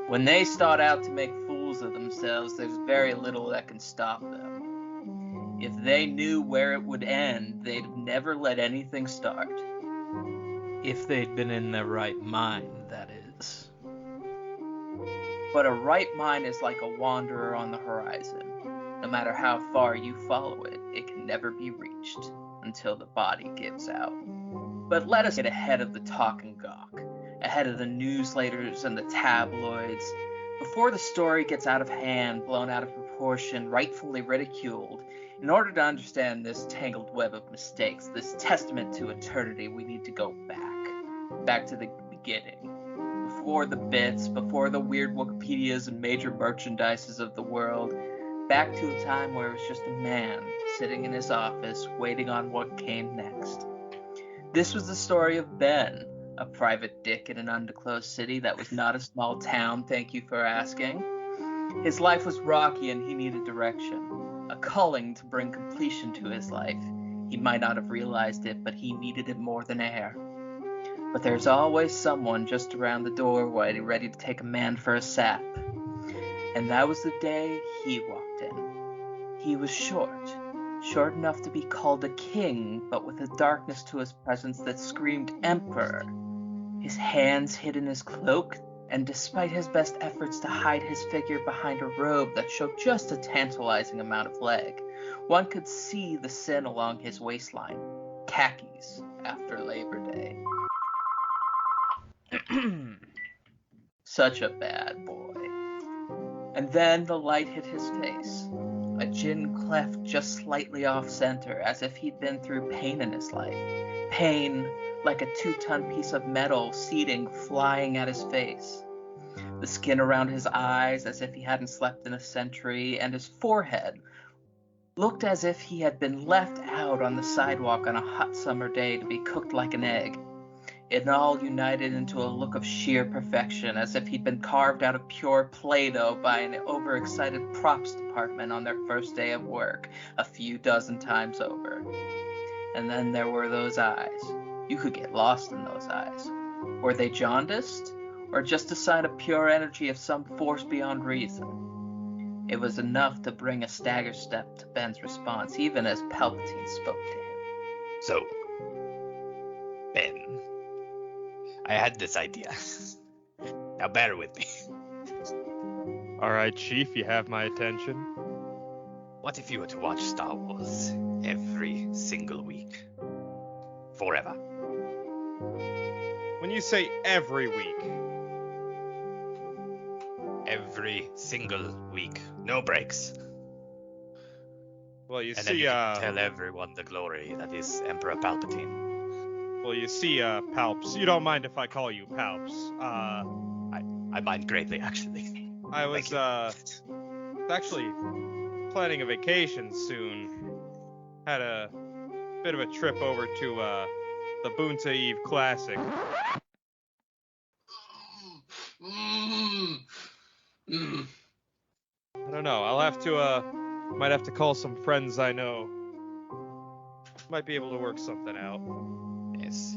When they start out to make fools of themselves, there's very little that can stop them. If they knew where it would end, they'd have never let anything start. If they'd been in their right mind, that is. But a right mind is like a wanderer on the horizon. No matter how far you follow it, it can never be reached until the body gives out. But let us get ahead of the talk and gawk, ahead of the newsletters and the tabloids. Before the story gets out of hand, blown out of proportion, rightfully ridiculed, in order to understand this tangled web of mistakes, this testament to eternity, we need to go back to the beginning. Before the bits, before the weird Wikipedias and major merchandises of the world, back to a time where it was just a man sitting in his office waiting on what came next. This was the story of Ben, a private dick in an undisclosed city that was not a small town, thank you for asking. His life was rocky and he needed direction, a calling to bring completion to his life. He might not have realized it, but he needed it more than air. But there's always someone just around the doorway ready to take a man for a sap. And that was the day he walked in. He was short enough to be called a king, but with a darkness to his presence that screamed emperor. His hands hid in his cloak, and despite his best efforts to hide his figure behind a robe that showed just a tantalizing amount of leg, one could see the sin along his waistline. Khakis after Labor Day. Such a bad boy. And then the light hit his face. A gin cleft just slightly off center, as if he'd been through pain in his life. Pain like a 2-ton piece of metal seeding flying at his face. The skin around his eyes as if he hadn't slept in a century, and his forehead looked as if he had been left out on the sidewalk on a hot summer day to be cooked like an egg. It all united into a look of sheer perfection, as if he'd been carved out of pure Play-Doh by an overexcited props department on their first day of work, a few dozen times over. And then there were those eyes. You could get lost in those eyes. Were they jaundiced, or just a sign of pure energy of some force beyond reason? It was enough to bring a stagger step to Ben's response, even as Palpatine spoke to him. So, Ben, I had this idea. Now bear with me. All right, Chief, you have my attention. What if you were to watch Star Wars every single week? Forever. When you say every week. Every single week. No breaks. Well, you And see, then you can tell everyone the glory that is Emperor Palpatine. Well, you see, Palps, you don't mind if I call you Palps. I mind greatly, actually. I was, actually planning a vacation soon. Had a bit of a trip over to, the Boonta Eve Classic. I don't know, might have to call some friends I know. Might be able to work something out.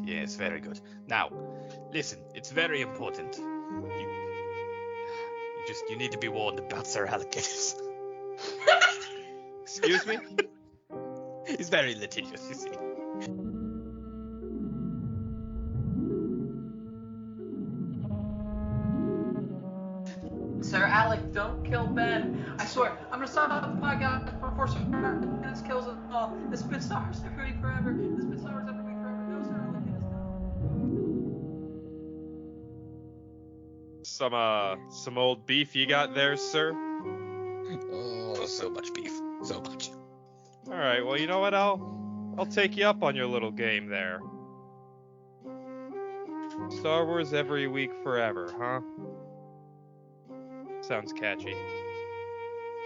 Yes, very good. Now, listen, it's very important. You need to be warned about Sir Alligators. Excuse me? He's very litigious, you see. Sir Alec, don't kill Ben. I swear, I'm gonna stop the podcast before Sir Alec kills us all. This has been Star Wars every week forever. This has been Star Wars every week forever. No, Sir Alec, get us now. Some old beef you got there, sir? Oh, so much beef. So much. Alright, well, you know what? I'll take you up on your little game there. Star Wars every week forever, huh? Sounds catchy.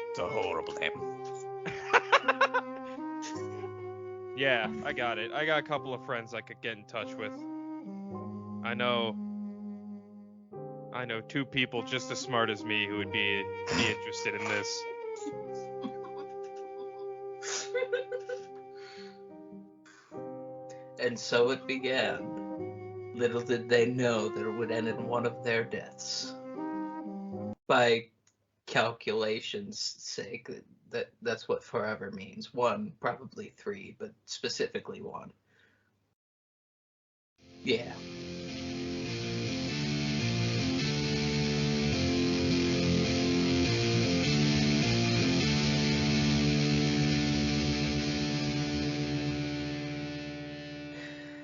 It's a horrible name. Yeah, I got it. I got a couple of friends I could get in touch with. I know 2 people just as smart as me who would be interested in this. And so it began. Little did they know that it would end in one of their deaths. by calculation's sake, that's what forever means. 1, probably 3, but specifically 1. Yeah.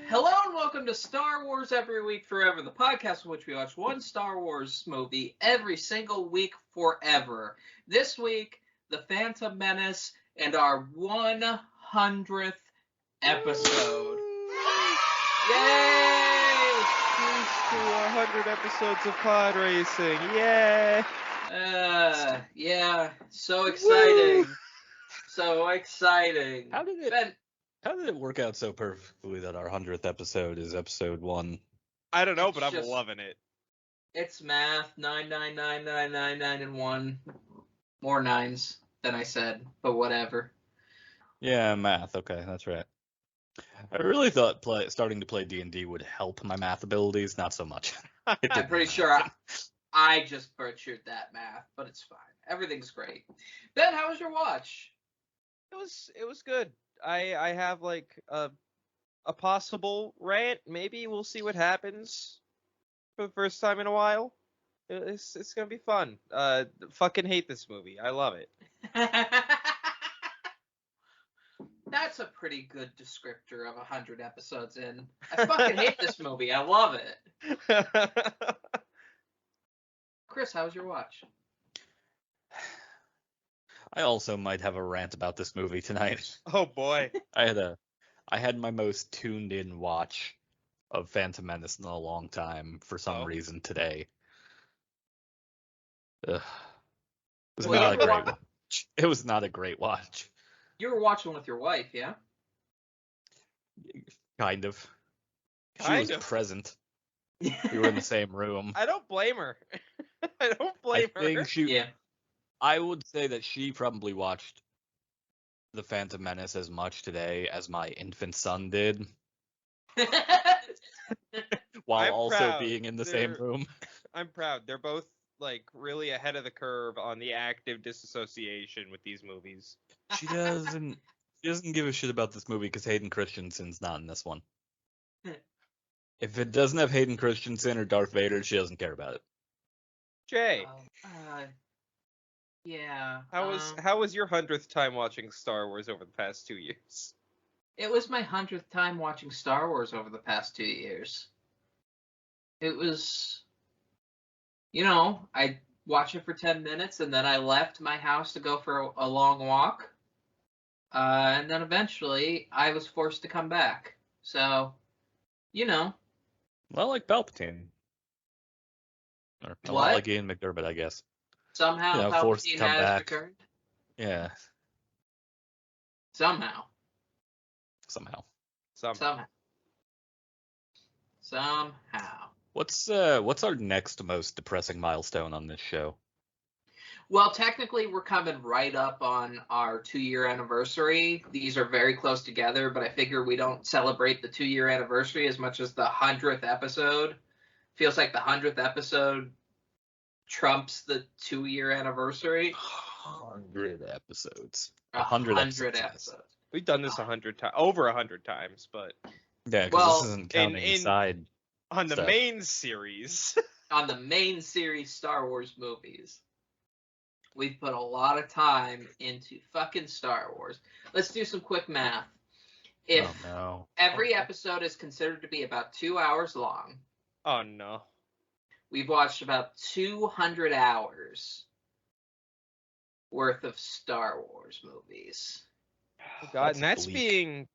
Hello and welcome to Star Wars Every Week Forever, the podcast in which we watch one Star Wars movie every single week forever. This week, The Phantom Menace and our 100th episode. Yay! Here's to 100 episodes of pod racing. Yay! Yeah, so exciting. Woo! So exciting. How did it? Ben, How did it work out so perfectly that our 100th episode is episode 1? I don't know, It's but I'm just- loving it. it's math, 9999999 and 1. More 9s than I said, but whatever. Yeah, math. Okay, that's right. I really thought starting to play D&D would help my math abilities. Not so much. It I'm didn't pretty sure I just butchered that math, but it's fine. Everything's great. Ben, how was your watch? It was good. I have like a possible rant. Maybe we'll see what happens for the first time in a while. It's gonna be fun. Fucking hate this movie. I love it. That's a pretty good descriptor of 100 episodes in. I fucking hate this movie. I love it. Chris, how was your watch? I also might have a rant about this movie tonight. Oh boy. I had my most tuned in watch of Phantom Menace in a long time for some reason today. Ugh. It was Well, not you a were great watch. It was not a great watch. You were watching with your wife, yeah? Kind of. She Kind was of. present. We were in the same room. I don't blame her. I don't blame I think her. Yeah. I would say that she probably watched The Phantom Menace as much today as my infant son did, while I'm also proud. being in the same They're- room. I'm proud. They're both like really ahead of the curve on the active disassociation with these movies. She doesn't give a shit about this movie because Hayden Christensen's not in this one. If it doesn't have Hayden Christensen or Darth Vader, she doesn't care about it. Jay, Yeah. how was your 100th time watching Star Wars over the past 2 years? It was my 100th time watching Star Wars over the past 2 years. It was, I watched it for 10 minutes and then I left my house to go for a long walk. And then eventually I was forced to come back. So, Well, like Palpatine. Or a lot What? like Ian McDermott, I guess. somehow forced to Palpatine come has back. returned. Yeah, Somehow. somehow. Somehow. What's our next most depressing milestone on this show? Well, technically, we're coming right up on our 2-year anniversary. These are very close together, but I figure we don't celebrate the 2-year anniversary as much as the 100th episode. Feels like the 100th episode trumps the 2-year anniversary. 100 episodes. 100 episodes. episodes. We've done this 100 times, over 100 times, but Yeah, because Well, this isn't counting the side. on the Stuff. main series. On the main series Star Wars movies, we've put a lot of time into fucking Star Wars. Let's do some quick math. If Oh no. every episode is considered to be about 2 hours long, Oh no. we've watched about 200 hours worth of Star Wars movies. Oh, God, and That's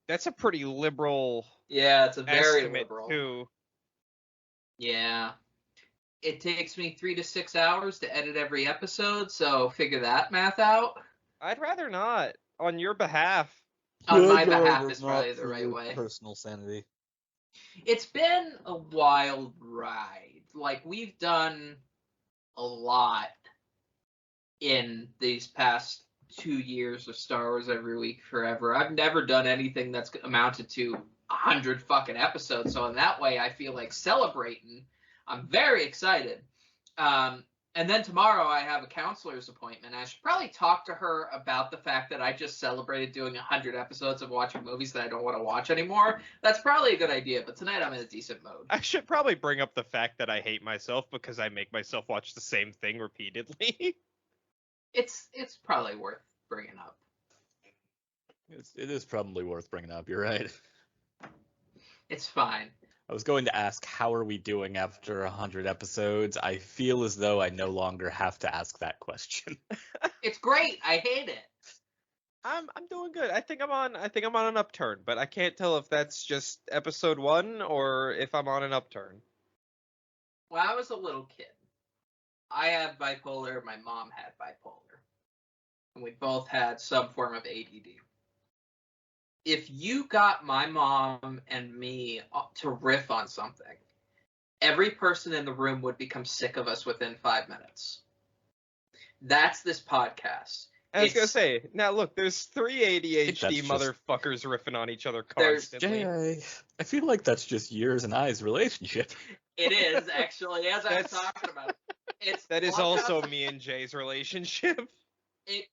that's a pretty liberal Yeah, it's a very estimate liberal. too. Yeah. It takes me 3 to 6 hours to edit every episode, so figure that math out. I'd rather not, on your behalf. On my behalf is probably the right way. Personal sanity. It's been a wild ride. Like, we've done a lot in these past 2 years of Star Wars Every Week Forever. I've never done anything that's amounted to 100 fucking episodes, so in that way I feel like celebrating. I'm very excited. And then tomorrow I have a counselor's appointment. I should probably talk to her about the fact that I just celebrated doing 100 episodes of watching movies that I don't want to watch anymore. That's probably a good idea, but tonight I'm in a decent mode. I should probably bring up the fact that I hate myself because I make myself watch the same thing repeatedly. It's probably worth bringing up. It is probably worth bringing up. You're right. It's fine. I was going to ask, how are we doing after 100 episodes? I feel as though I no longer have to ask that question. It's great. I hate it. I'm doing good. I think I'm on an upturn, but I can't tell if that's just episode 1 or if I'm on an upturn. When I was a little kid, I had bipolar, my mom had bipolar. And we both had some form of ADD. If you got my mom and me to riff on something, every person in the room would become sick of us within 5 minutes. That's this podcast. I was going to say, now look, there's 3 ADHD just... motherfuckers riffing on each other constantly. I feel like that's just yours and I's relationship. It is, actually, as I was talking about. That is also me and Jay's relationship.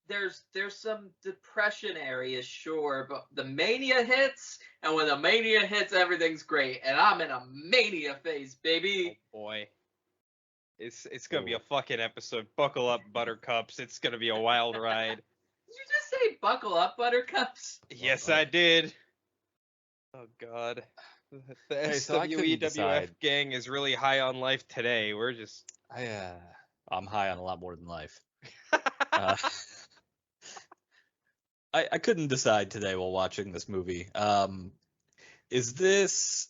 There's some depression areas, sure, but the mania hits, and when the mania hits, everything's great, and I'm in a mania phase, baby. Oh boy, it's gonna be a fucking episode. Buckle up, buttercups. It's gonna be a wild ride. Did you just say buckle up, buttercups? Yes, I did. Oh god, the SWEWF gang is really high on life today. We're just I'm high on a lot more than life. I couldn't decide today while watching this movie. Is this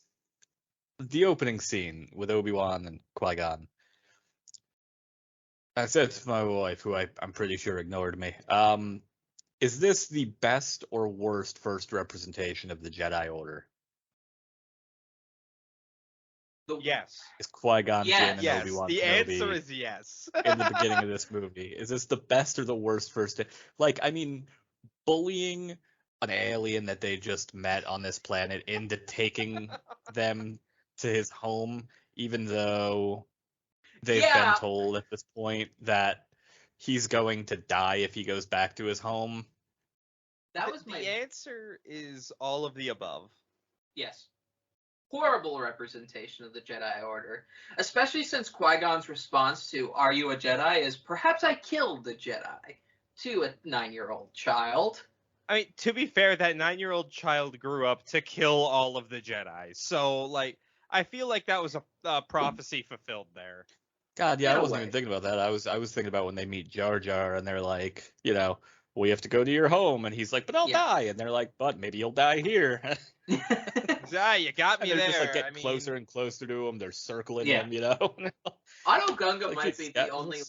the opening scene with Obi-Wan and Qui-Gon? I said to my wife, who I'm pretty sure ignored me, is this the best or worst first representation of the Jedi Order? Yes. Is Qui-Gon Jinn and Obi-Wan the Kenobi answer is yes. in the beginning of this movie? Is this the best or the worst first? Bullying an alien that they just met on this planet into taking them to his home, even though they've been told at this point that he's going to die if he goes back to his home. The answer is all of the above. Yes. Horrible representation of the Jedi Order, especially since Qui-Gon's response to "Are you a Jedi?" is "Perhaps I killed the Jedi" to a 9-year-old child. I mean, to be fair, that 9-year-old child grew up to kill all of the Jedi, so I feel like that was a prophecy fulfilled there. God, yeah, I wasn't even thinking about that. I was thinking about when they meet Jar Jar and they're like, we have to go to your home, and he's like, but I'll die, and they're like, but maybe you'll die here. Yeah, you got me there. They're just getting closer and closer to him. They're circling him, Otto Gunga might be the only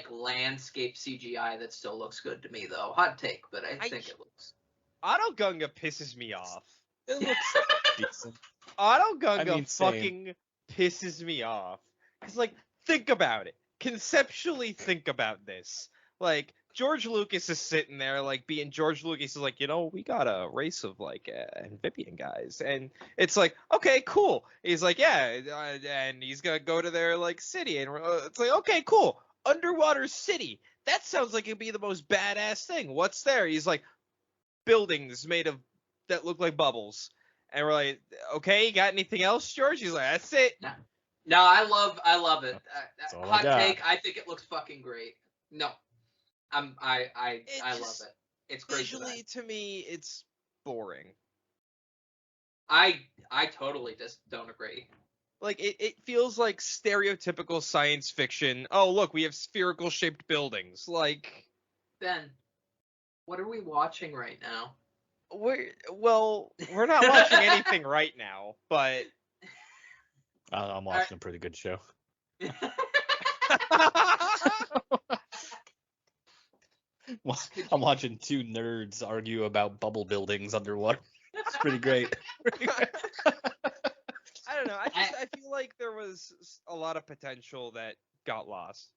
landscape CGI that still looks good to me, though. Hot take, but I think it looks. Otto Gunga pisses me off. It looks decent. Otto Gunga fucking pisses me off. Because, think about it. Conceptually think about this. George Lucas is sitting there, being George Lucas is we got a race of, amphibian guys. And it's okay, cool. He's and he's gonna go to their, city. And it's okay, cool. Underwater city. That sounds like it'd be the most badass thing. What's there? He's buildings made of, that look like bubbles. And we're like, okay, you got anything else, George? He's like, that's it. No, I love it. Hot take, I think it looks fucking great. No. I love it. It's great. Visually, to me, it's boring. I totally just don't agree. It feels like stereotypical science fiction. Oh, look, we have spherical shaped buildings. Ben, what are we watching right now? We're not watching anything right now, but I'm watching a pretty good show. I'm watching 2 nerds argue about bubble buildings underwater. It's pretty great. I don't know. I feel like there was a lot of potential that got lost.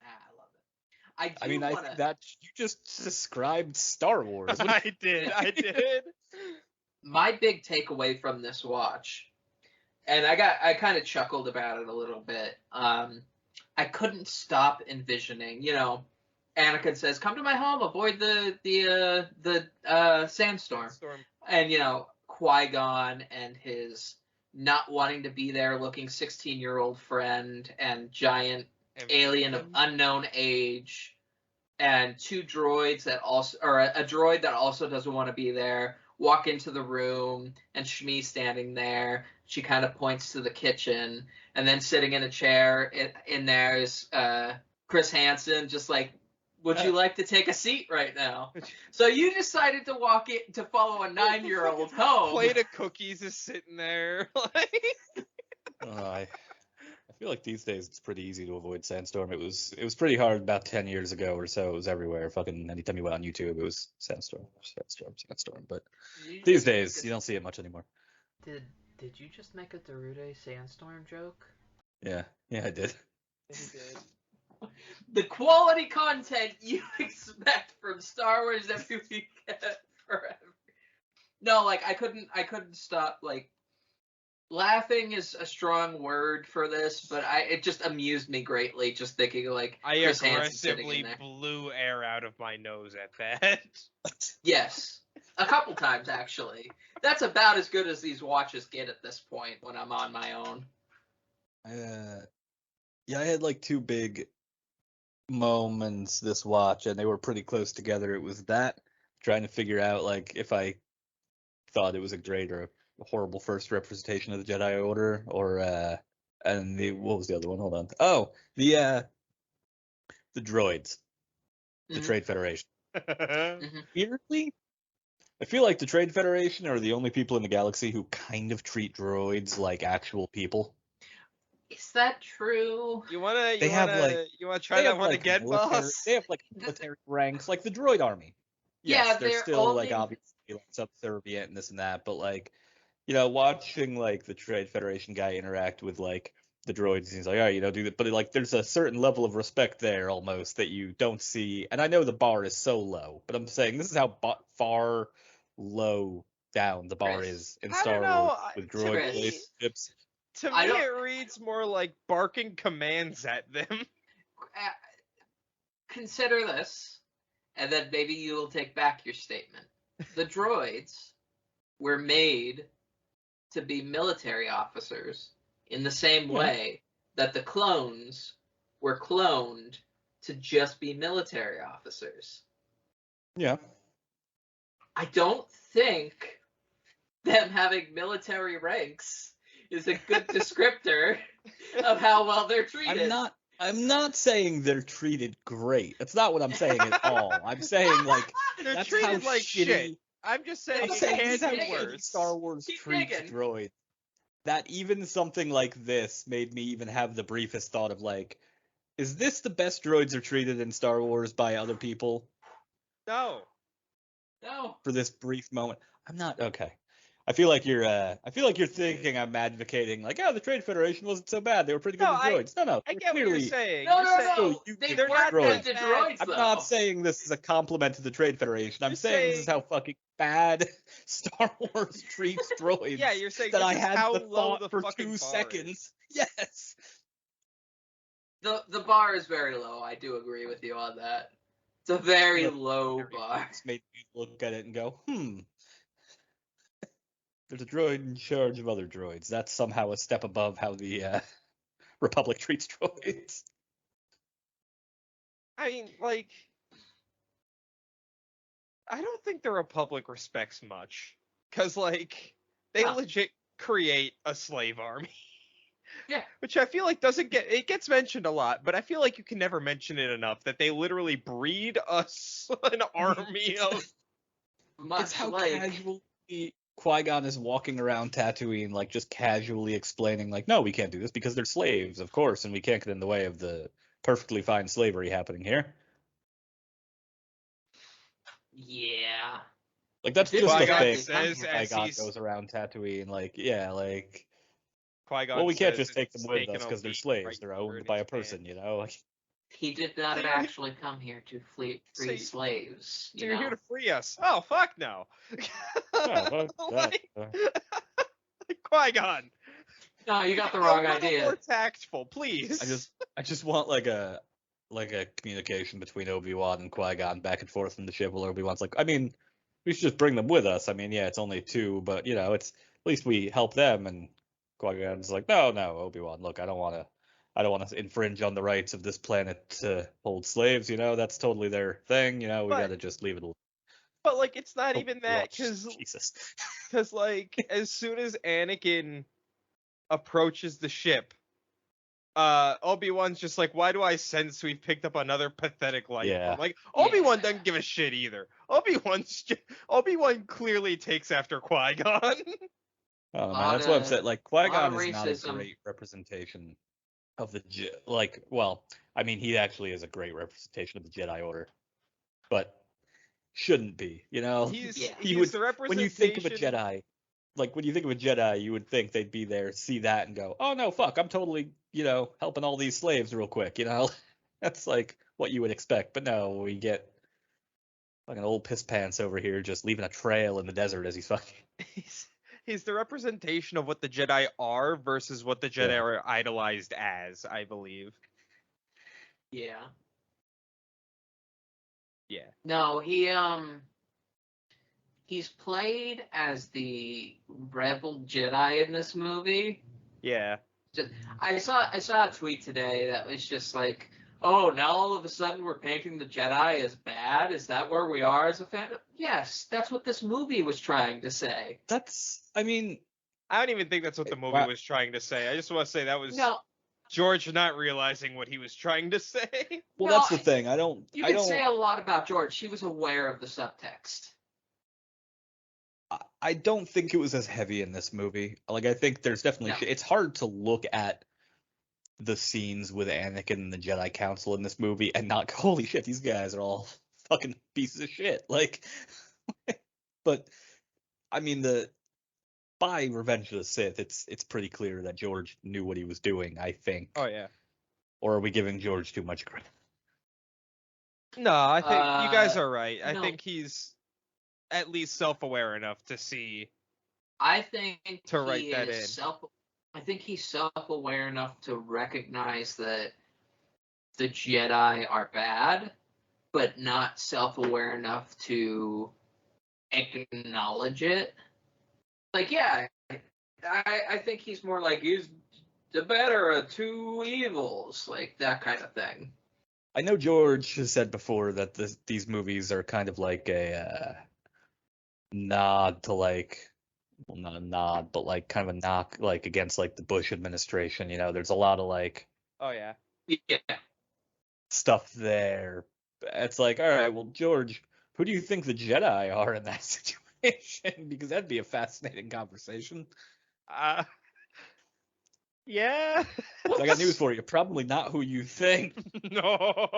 I love it. I think that you just described Star Wars. I did. My big takeaway from this watch, and I kind of chuckled about it a little bit. I couldn't stop envisioning, Anakin says, "Come to my home, avoid the sandstorm." Storm. And, Qui-Gon and his not wanting to be there looking 16-year-old friend and giant alien of unknown age and two droids that also, or a droid that also doesn't want to be there, walk into the room and Shmi standing there. She kind of points to the kitchen, and then sitting in a chair in there is Chris Hansen, just like, would you like to take a seat right now? So you decided to walk in to follow a 9-year-old home. Plate of cookies is sitting there. I feel like these days it's pretty easy to avoid sandstorm. It was pretty hard about 10 years ago or so. It was everywhere. Fucking anytime you went on YouTube, it was sandstorm. But these days you don't see it much anymore. Did you just make a Darude sandstorm joke? Yeah, I did. He did. The quality content you expect from Star Wars every weekend forever. No, like I couldn't stop. Like, laughing is a strong word for this, but it just amused me greatly just thinking of, like, I Chris Hansen sitting aggressively in there. blew air out of my nose at that. Yes, a couple times actually. That's about as good as these watches get at this point when I'm on my own. Yeah, I had like two big moments this watch, and they were pretty close together. It was that, trying to figure out like if I thought it was a great or a horrible first representation of the Jedi Order, or and what was the other one? Hold on. Oh, the droids, the Mhm. Trade Federation. Mhm. Weirdly, I feel like the Trade Federation are the only people in the galaxy who kind of treat droids like actual people. Is that true? You wanna They have, like- try that one again, boss? They have like military ranks, like the droid army. Yeah, Yes, they're they're still like only- obviously like subservient and this and that, but like, watching like the Trade Federation guy interact with like the droids, he's like, all right, do that, but like there's a certain level of respect there almost that you don't see, and I know the bar is so low, but I'm saying this is how far low down the bar Chris, is in I Star don't know, Wars with droid Chris. relationships. To I me, don't- it reads more like barking commands at them. Consider this, and then maybe you will take back your statement. The droids were made to be military officers in the same Yeah. way that the clones were cloned to just be military officers. Yeah. I don't think them having military ranks is a good descriptor of how well they're treated. I'm not saying they're treated great. That's not what I'm saying at all. I'm saying like They're that's treated how like shitty. shit. I'm just saying I'm it saying can this how is be how shitty worse. Star Wars Keep treats digging. droids. That even something like this made me even have the briefest thought of like, is this the best droids are treated in Star Wars by other people? No. No. For this brief moment, I'm not okay. I feel like you're thinking I'm advocating like, oh, the Trade Federation wasn't so bad. They were pretty good No, with droids. No, I they're get what clearly. you're saying. No, You're no, saying- no. you They think weren't they're good droids. to droids, I'm though. not saying this is a compliment to the Trade Federation. I'm Just saying this is saying- how fucking bad Star Wars treats droids. Yeah, you're saying that this I is had how the low thought the for fucking 2 bar seconds. is. Yes. The bar is very low. I do agree with you on that. It's a very Look, low bar. It's made me look at it and go, there's a droid in charge of other droids. That's somehow a step above how the Republic treats droids. I mean, like, I don't think the Republic respects much. Because, like, they No. legit create a slave army. Yeah. Which I feel like it gets mentioned a lot, but I feel like you can never mention it enough that they literally breed us an army of. Much It's how like casually Qui-Gon is walking around Tatooine, like just casually explaining, like, no, we can't do this because they're slaves, of course, and we can't get in the way of the perfectly fine slavery happening here. yeah. Like that's Did just the Qui-Gon thing. says as Qui-Gon he's goes around Tatooine, like, yeah, like, Qui-Gon well, we can't says just take them it's with taken us a because they're leap slaves. right They're here owned in by a his person, hand. Like, He did not So you're- actually come here to free So you- slaves. So you're here to free us. Oh, fuck no. oh, fuck that. Like, Qui-Gon. No, you got the wrong A little idea. more tactful, please. I just want like a communication between Obi-Wan and Qui-Gon back and forth from the ship. Where Obi-Wan's like, I mean, we should just bring them with us. I mean, yeah, it's only 2, but you know, it's at least we help them. And Qui-Gon's like, no, Obi-Wan, look, I don't want to infringe on the rights of this planet to hold slaves. You know, that's totally their thing. You know, we got to just leave it alone. But like, it's not Oh, even that, Jesus. because like, as soon as Anakin approaches the ship, Obi-Wan's just like, why do I sense we've picked up another pathetic life Yeah. form? Like, Obi-Wan doesn't give a shit either. Obi-Wan clearly takes after Qui-Gon. Oh man, that's what I'm saying. Like Qui-Gon of is not a racism. great representation of the like. Well, I mean, he actually is a great representation of the Jedi Order, but shouldn't be. You know, He's when the representation. you think of a Jedi, like when you think of a Jedi, you would think they'd be there, see that, and go, "Oh no, fuck, I'm totally, you know, helping all these slaves real quick." You know, that's like what you would expect. But no, we get like an old piss pants over here, just leaving a trail in the desert as he's fucking. He's the representation of what the Jedi are versus what the Jedi are idolized as, I believe. Yeah. Yeah. No, he's played as the rebel Jedi in this movie. Yeah. I saw a tweet today that was just like, oh, now all of a sudden we're painting the Jedi as bad? Is that where we are as a fan? Yes, that's what this movie was trying to say. I mean, I don't even think that's what the movie was trying to say. I just want to say that was George not realizing what he was trying to say. Well, that's the thing. You can say a lot about George. He was aware of the subtext. I don't think it was as heavy in this movie. Like, I think there's definitely it's hard to look at the scenes with Anakin and the Jedi Council in this movie and not go, holy shit, these guys are all fucking pieces of shit. Like, but I mean, by Revenge of the Sith, it's pretty clear that George knew what he was doing, I think. Oh yeah. Or are we giving George too much credit? No, I think you guys are right. I no. think he's at least self-aware enough to see. I think to write that in. I think he's self-aware enough to recognize that the Jedi are bad, but not self-aware enough to acknowledge it. Like, yeah, I think he's more like, he's the better of two evils, like that kind of thing. I know George has said before that these movies are kind of like a nod to like, well, not a nod, but like kind of a knock like against like the Bush administration. You know, there's a lot of like, oh yeah, stuff there. It's like, all right, well, George, who do you think the Jedi are in that situation? Because that'd be a fascinating conversation. Yeah. So I got news for you. Probably not who you think. No.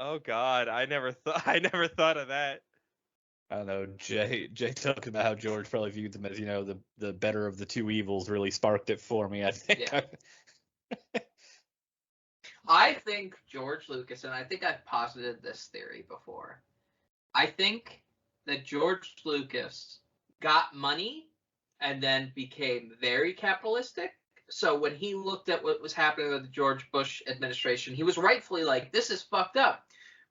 Oh God, I never thought of that. I don't know. Jay talked about how George probably viewed them as, you know, the better of the two evils. Really sparked it for me, I think. Yeah. I think George Lucas, and I think I've posited this theory before, I think that George Lucas got money and then became very capitalistic. So when he looked at what was happening with the George Bush administration, he was rightfully like, this is fucked up.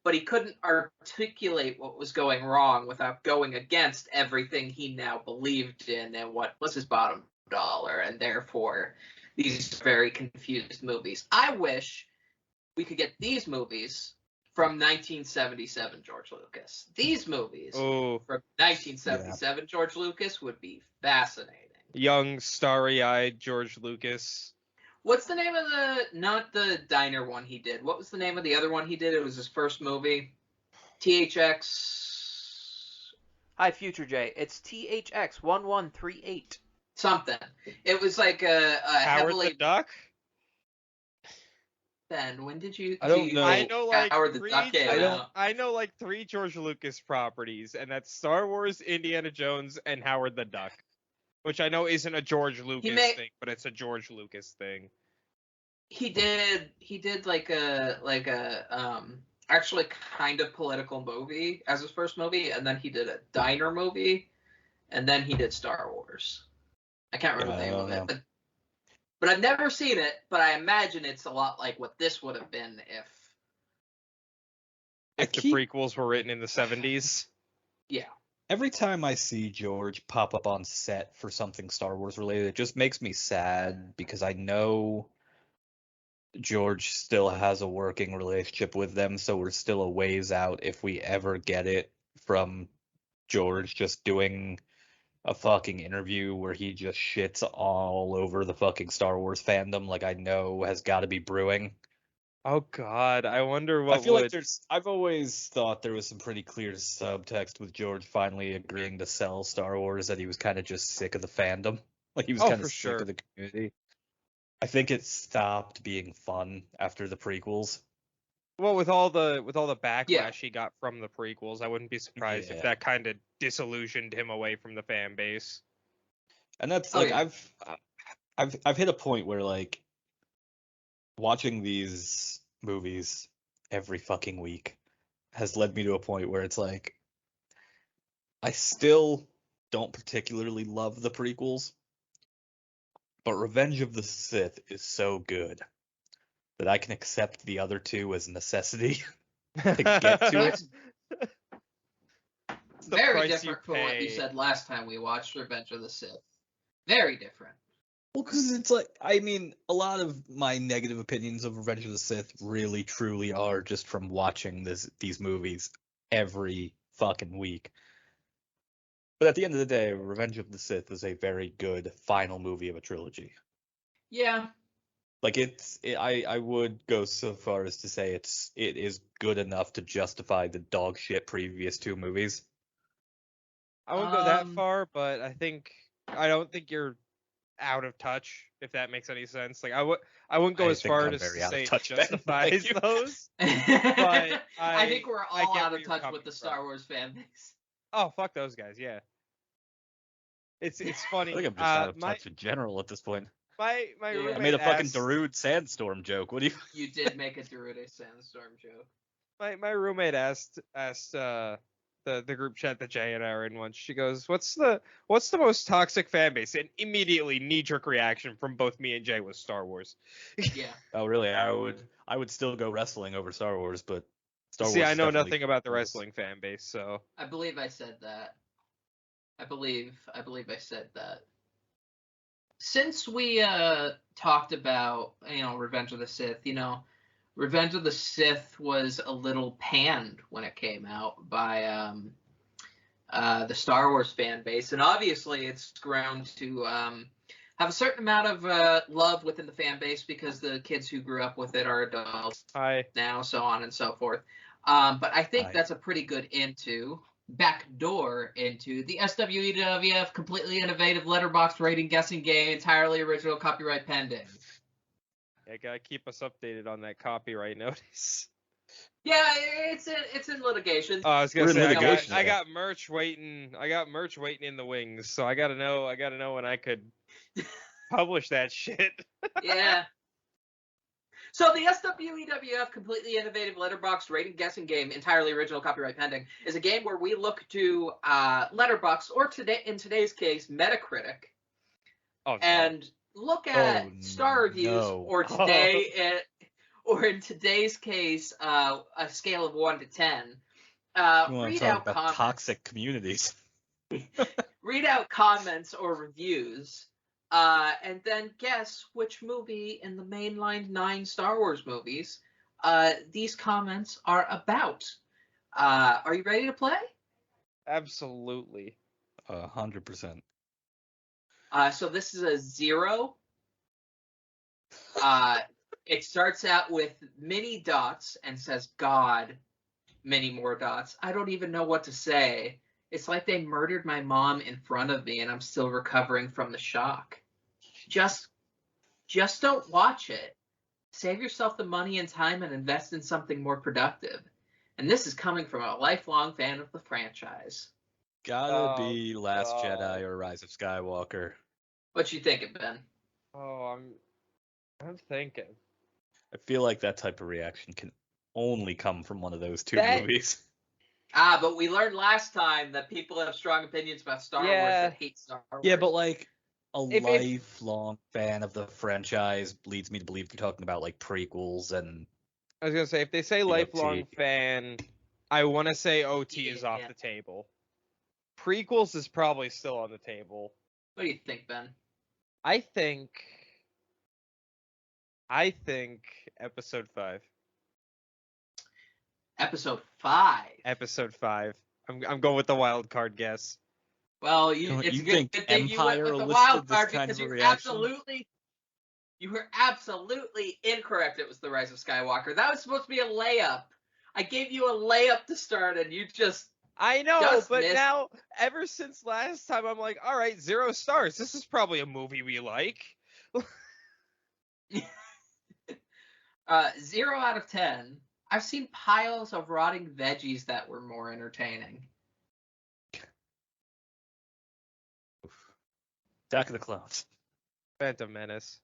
But he couldn't articulate what was going wrong without going against everything he now believed in and what was his bottom dollar. And therefore, these very confused movies. I wish we could get these movies from 1977 George Lucas. These movies from 1977 George Lucas would be fascinating. Young, starry-eyed George Lucas. What's the name of not the diner one he did? What was the name of the other one he did? It was his first movie. THX. Hi, Future J. It's THX 1138. Something. It was like a Howard heavily. the Duck? Ben, when did you? I don't know. I know like Howard the Duck came out. I know like 3 George Lucas properties, and that's Star Wars, Indiana Jones, and Howard the Duck. Which I know isn't a George Lucas thing, but it's a George Lucas thing. He did like a actually kind of political movie as his first movie, and then he did a diner movie, and then he did Star Wars. I can't remember the name of it, but But I've never seen it, but I imagine it's a lot like what this would have been if the prequels were written in the 70s. Yeah. Every time I see George pop up on set for something Star Wars related, it just makes me sad because I know George still has a working relationship with them, so we're still a ways out if we ever get it from George just doing a fucking interview where he just shits all over the fucking Star Wars fandom, like I know has got to be brewing. Oh God, I wonder what I feel would. like I've always thought there was some pretty clear subtext with George finally agreeing to sell Star Wars, that he was kind of just sick of the fandom. Like he was kind for of sick sure. of the community. I think it stopped being fun after the prequels. Well, with all the backlash Yeah. he got from the prequels, I wouldn't be surprised if Yeah. that kind of disillusioned him away from the fan base. And that's Oh, like yeah. I've hit a point where like watching these movies every fucking week has led me to a point where it's like I still don't particularly love the prequels, but Revenge of the Sith is so good that I can accept the other two as a necessity to get to it. It's the Very price different you from what you pay. said last time we watched Revenge of the Sith. Very different. Well, because it's like, I mean, a lot of my negative opinions of Revenge of the Sith really truly are just from watching these movies every fucking week. But at the end of the day, Revenge of the Sith is a very good final movie of a trilogy. Yeah. Like I would go so far as to say it is good enough to justify the dog shit previous two movies. I wouldn't go that far, but I don't think you're out of touch, if that makes any sense. Like I wouldn't go I as think far I'm as to very out of say it touch, Ben. justifies Thank you. those. I I think we're I all get out where of you're touch coming with the from. Star Wars fan base. Oh, fuck those guys, yeah. It's I funny. think I'm just out of touch in general at this point. My Yeah. roommate I made a fucking asked, Darude sandstorm joke. What do you? You did make a Darude Sandstorm joke. my roommate asked the group chat that Jay and I are in once. She goes, "What's the most toxic fan base?" And immediately knee-jerk reaction from both me and Jay was Star Wars. Yeah. Oh, really? I would still go wrestling over Star Wars, but Star See, Wars. I is know definitely nothing about the close. wrestling fan base, so I believe I said that. I believe I said that. Since we talked about, Revenge of the Sith, Revenge of the Sith was a little panned when it came out by the Star Wars fan base, and obviously it's grown to have a certain amount of love within the fan base because the kids who grew up with it are adults now, so on and so forth. But I think that's a pretty good backdoor into the SWEWF completely innovative letterbox rating guessing game, entirely original, copyright pending. Yeah, gotta keep us updated on that copyright notice. Yeah, it's in litigation. I was gonna say litigation, I got merch waiting. I got merch waiting in the wings, so I gotta know when I could publish that shit. Yeah. So the SWEWF completely innovative letterbox rating guessing game, entirely original, copyright pending, is a game where we look to letterbox, or in today's case, Metacritic, and look at star reviews, or in today's case, a scale of 1 to 10. Read out comments. Toxic communities. Read out comments or reviews. And then guess which movie in the mainline 9 Star Wars movies these comments are about. Are you ready to play? Absolutely. 100%. So this is a 0. It starts out with many dots and says, God, many more dots. I don't even know what to say. It's like they murdered my mom in front of me and I'm still recovering from the shock. Just don't watch it. Save yourself the money and time and invest in something more productive. And this is coming from a lifelong fan of the franchise. Gotta be Last Jedi or Rise of Skywalker. What you thinking, Ben? Oh, I'm thinking. I feel like that type of reaction can only come from one of those two movies. But we learned last time that people have strong opinions about Star Wars that hate Star Wars. Yeah, but like, If lifelong fan of the franchise leads me to believe you're talking about like prequels and I was gonna say, if they say the lifelong OT. fan, I want to say OT is off Yeah. the table. Prequels is probably still on the table. What do you think, Ben? I think episode 5. Episode 5. Episode 5. I'm going with the wild card guess. Well, You it's a think good thing you went Empire with the elicited wild this card kind because of a you reaction? were absolutely incorrect. It was The Rise of Skywalker. That was supposed to be a layup. I gave you a layup to start, and you just I know, Just but missed. now, ever since last time, I'm like, all right, 0 stars. This is probably a movie we like. 0 out of 10. I've seen piles of rotting veggies that were more entertaining. Attack of the Clones. Phantom Menace.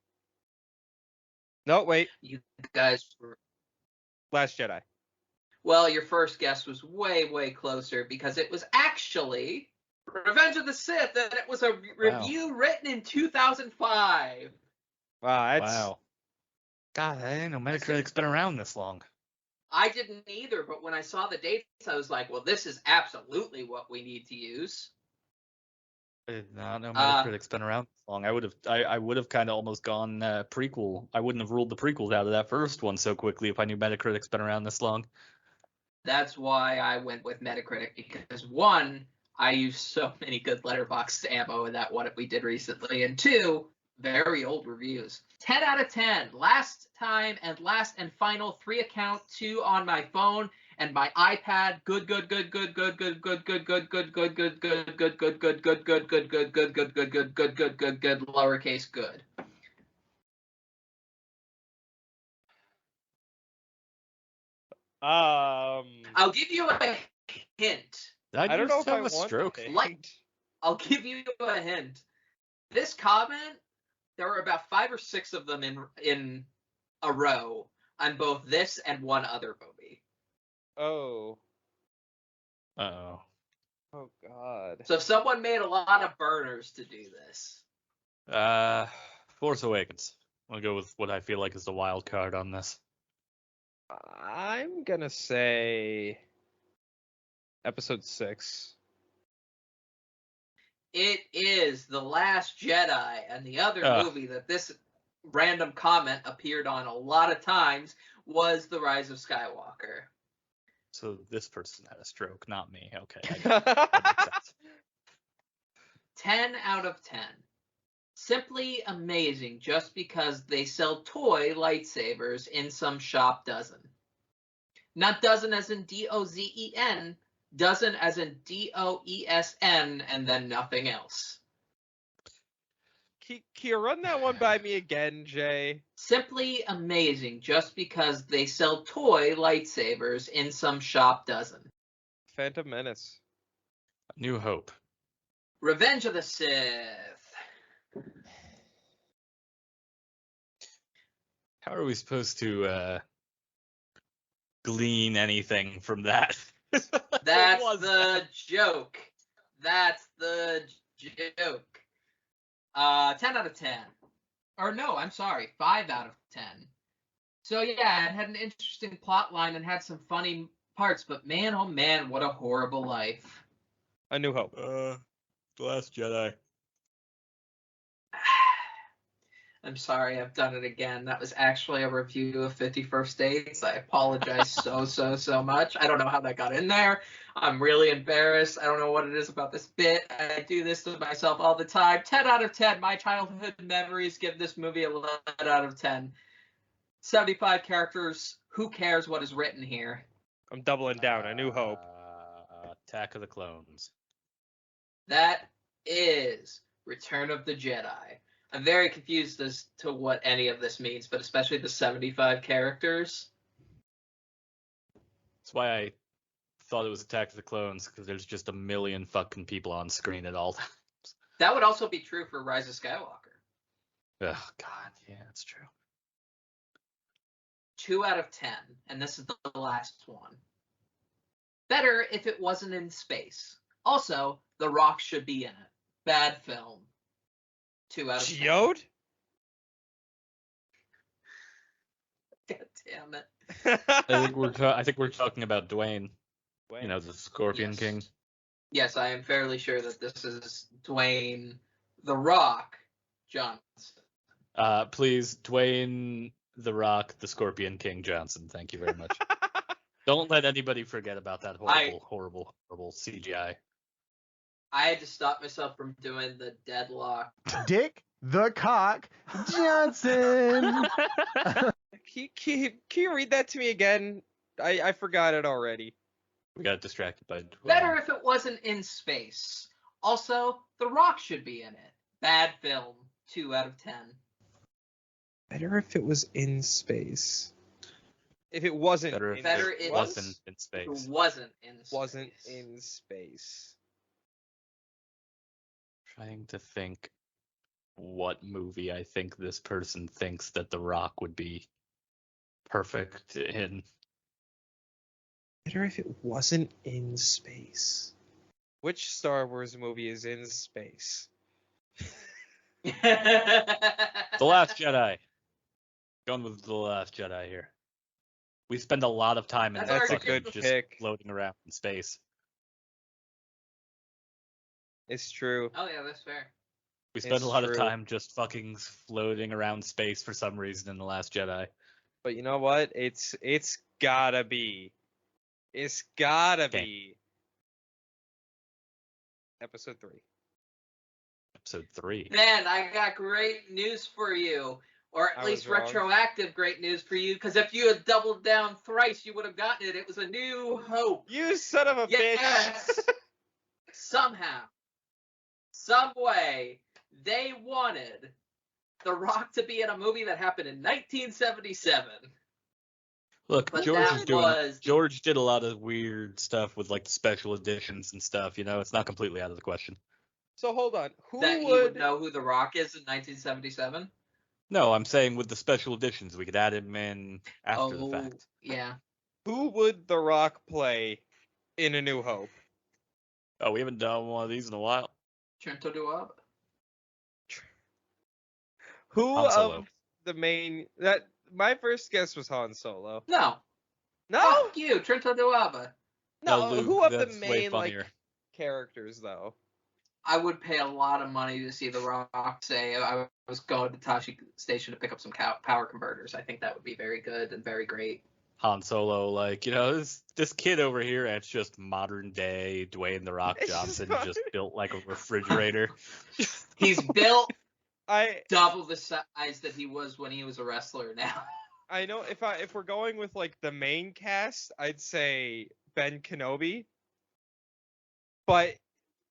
No, wait. You guys were. Last Jedi. Well, your first guess was way, way closer because it was actually Revenge of the Sith, and it was a review written in 2005. Wow, that's... Wow. God, I didn't know Metacritic's been around this long. I didn't either, but when I saw the dates, I was like, well, this is absolutely what we need to use. I did not know Metacritic's been around this long. I would have kind of almost gone prequel. I wouldn't have ruled the prequels out of that first one so quickly if I knew Metacritic's been around this long. That's why I went with Metacritic, because 1, I used so many good Letterboxd ammo in that one we did recently, and 2, very old reviews. 10 out of 10. Last time and last and final 3 account, 2 on my phone and my iPad. Good lowercase good. I'll give you a hint. I don't know if I have a want stroke. the Like- hint. I'll give you a hint. This comment, there were about 5 or 6 of them in a row on both this and one other movie. Oh. Uh-oh. Oh, God. So someone made a lot of burners to do this. Force Awakens. I'll go with what I feel like is the wild card on this. I'm gonna say episode 6. It is The Last Jedi, and the other Ugh. movie that this random comment appeared on a lot of times was The Rise of Skywalker. So this person had a stroke, not me. Okay. That makes sense. 10 out of 10. Simply amazing just because they sell toy lightsabers in some shop dozen. Not dozen as in D-O-Z-E-N, dozen as in D-O-E-S-N, and then nothing else. Can you run that one by me again, Jay? Simply amazing just because they sell toy lightsabers in some shop dozen. Phantom Menace. New Hope. Revenge of the Sith. How are we supposed to glean anything from that? That's What was the joke. That's the joke. 10 out of 10. Or no, I'm sorry, 5 out of 10. So yeah, it had an interesting plot line and had some funny parts, but man, oh man, what a horrible life. A New Hope. The Last Jedi. I'm sorry, I've done it again. That was actually a review of 50 First Dates. I apologize so much. I don't know how that got in there. I'm really embarrassed. I don't know what it is about this bit. I do this to myself all the time. 10 out of 10. My childhood memories give this movie 11 out of 10. 75 characters. Who cares what is written here? I'm doubling down. A New Hope. Attack of the Clones. That is Return of the Jedi. I'm very confused as to what any of this means, but especially the 75 characters. That's why I thought it was Attack of the Clones, because there's just a million fucking people on screen at all times. That would also be true for Rise of Skywalker. Oh, God, yeah, that's true. 2 out of 10, and this is the last one. Better if it wasn't in space. Also, The Rock should be in it. Bad film. 2 out of 10. Geode? God damn it. I think we're talking about Dwayne. You know, the Scorpion Yes. King. Yes, I am fairly sure that this is Dwayne The Rock Johnson. Please, Dwayne the Rock, the Scorpion King Johnson. Thank you very much. Don't let anybody forget about that horrible CGI. I had to stop myself from doing the deadlock. Dick the Cock Johnson. Can you read that to me again? I forgot it already. We got distracted by Dwayne. Better if it wasn't in space. Also, The Rock should be in it. Bad film. 2 out of 10. Better if it was in space. If it wasn't Better in if Better it it wasn't in It space. wasn't in space. wasn't in space. Trying to think what movie I think this person thinks that The Rock would be perfect in. Better if it wasn't in space. Which Star Wars movie is in space? The Last Jedi. Going with The Last Jedi here. We spend a lot of time in That's that already fucking good just pick. floating around in space. It's true. Oh yeah, that's fair. We spend It's a lot of true. time just fucking floating around space for some reason in The Last Jedi. But you know what? It's gotta be. It's gotta Okay. be. Episode 3. Episode 3. Man, I got great news for you. Or at I least was wrong. retroactive great news for you, because if you had doubled down thrice, you would have gotten it. It was A New Hope. You son of a Yes! bitch! Somehow, some way, they wanted The Rock to be in a movie that happened in 1977. Look, But George did a lot of weird stuff with like special editions and stuff, you know, it's not completely out of the question. So hold on. Who that you would know who The Rock is in 1977. No, I'm saying with the special editions, we could add him in after the fact. Yeah. who would The Rock play in A New Hope? Oh, we haven't done one of these in a while. Trento Duab. Who Han Solo. of the main that my first guess was Han Solo. No. No, Fuck you, Trento Duaba. no. Luke, Who of the that's way main like funnier. characters though? I would pay a lot of money to see The Rock say I was going to Tashi Station to pick up some power converters. I think that would be very good and very great. Han Solo, like, you know, this kid over here, and it's just modern day Dwayne the Rock It's Johnson, just just built like a refrigerator. He's built I double the size that he was when he was a wrestler now. I know if we're going with like the main cast, I'd say Ben Kenobi. But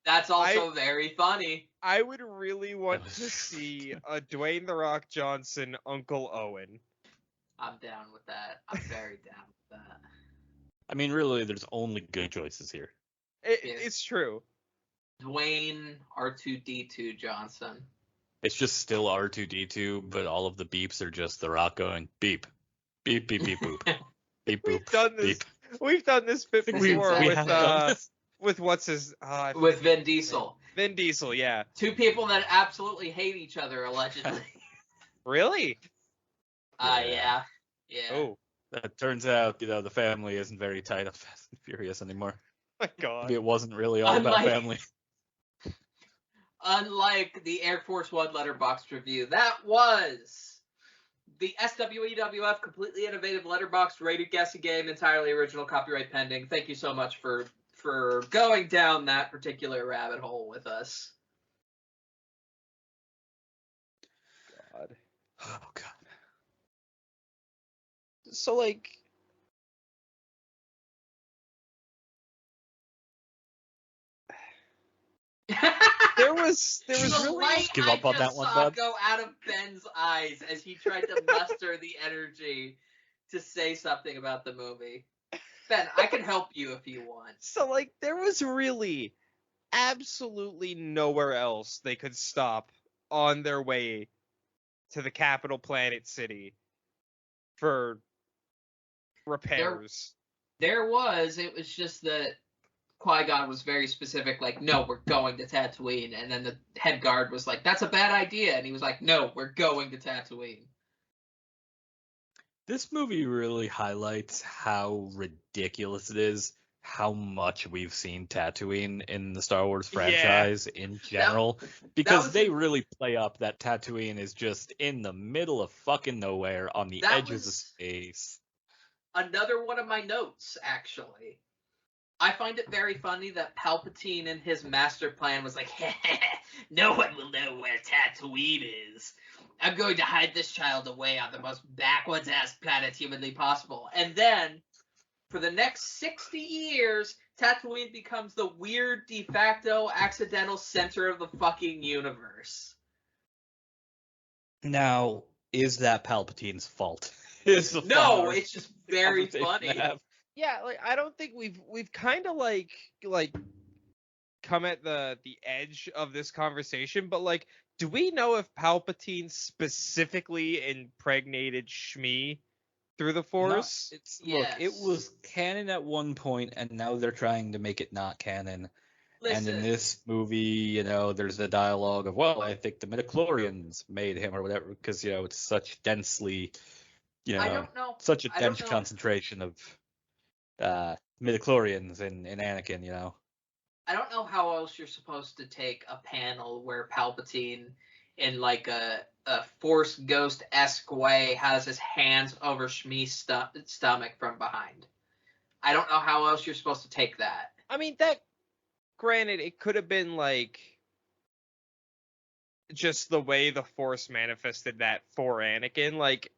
That's also very funny. I would really want to see a Dwayne the Rock Johnson Uncle Owen. I'm down with that. I'm very down with that. I mean, really, there's only good choices here. Yeah. It's true. Dwayne R2D2 Johnson. It's just still R2D2, but all of the beeps are just the Rock going beep, beep, beep, beep, boop, beep, We've boop, done this. beep. We've done this bit I think before we with have done this. with what's his With Vin Diesel. Vin Diesel, yeah. Two people that absolutely hate each other, allegedly. Really? Yeah. Oh That turns out, you know, the family isn't very tight on Fast and Furious anymore. my god. Maybe it wasn't really all about Unlike- family. Unlike the Air Force One letterbox review, that was the SWEWF completely innovative letterbox rated guessing game, entirely original, copyright pending. Thank you so much for going down that particular rabbit hole with us. God. Oh god. So like there was The really light Give I up on just that one, saw bud? go out of Ben's eyes as he tried to muster the energy to say something about the movie. Ben, I can help you if you want. so like there was really absolutely nowhere else they could stop on their way to the capital planet city for repairs. It was just that Qui-Gon was very specific, like, no, we're going to Tatooine. And then the head guard was like, that's a bad idea. And he was like, no, we're going to Tatooine. This movie really highlights how ridiculous it is, how much we've seen Tatooine in the Star Wars franchise in general, because they really play up that Tatooine is just in the middle of fucking nowhere on the edges of space. Another one of my notes, actually. I find it very funny that Palpatine in his master plan was like, no one will know where Tatooine is. I'm going to hide this child away on the most backwards-ass planet humanly possible. And then, for the next 60 years, Tatooine becomes the weird, de facto, accidental center of the fucking universe. Now, is that Palpatine's fault? No, it's just very funny. Yeah, like I don't think we've kind of like come at the edge of this conversation, but like, do we know if Palpatine specifically impregnated Shmi through the Force? Look, it was canon at one point, and now they're trying to make it not canon. Listen. And in this movie, there's the dialogue of, well, I think the midichlorians made him or whatever, because it's such densely, I don't know. such a dense concentration of midichlorians in Anakin, I don't know how else you're supposed to take a panel where Palpatine, in like a Force Ghost-esque way, has his hands over Shmi's stomach from behind. I don't know how else you're supposed to take that. I mean, granted, it could have been like just the way the Force manifested that for Anakin. Like,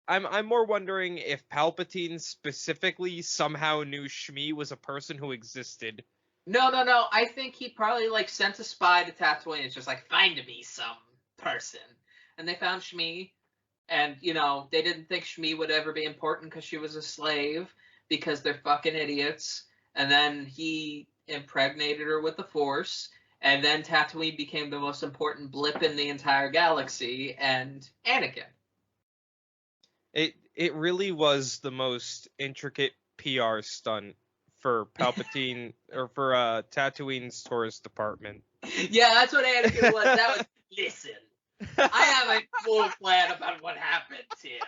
I'm more wondering if Palpatine specifically somehow knew Shmi was a person who existed. No. I think he probably like sent a spy to Tatooine and it's just like, find me some person. And they found Shmi. And, they didn't think Shmi would ever be important because she was a slave, because they're fucking idiots. And then he impregnated her with the Force. And then Tatooine became the most important blip in the entire galaxy, and Anakin. It really was the most intricate PR stunt for Palpatine or for Tatooine's tourist department. Yeah, that's what Anakin was. That was, listen, I have a full plan about what happens here.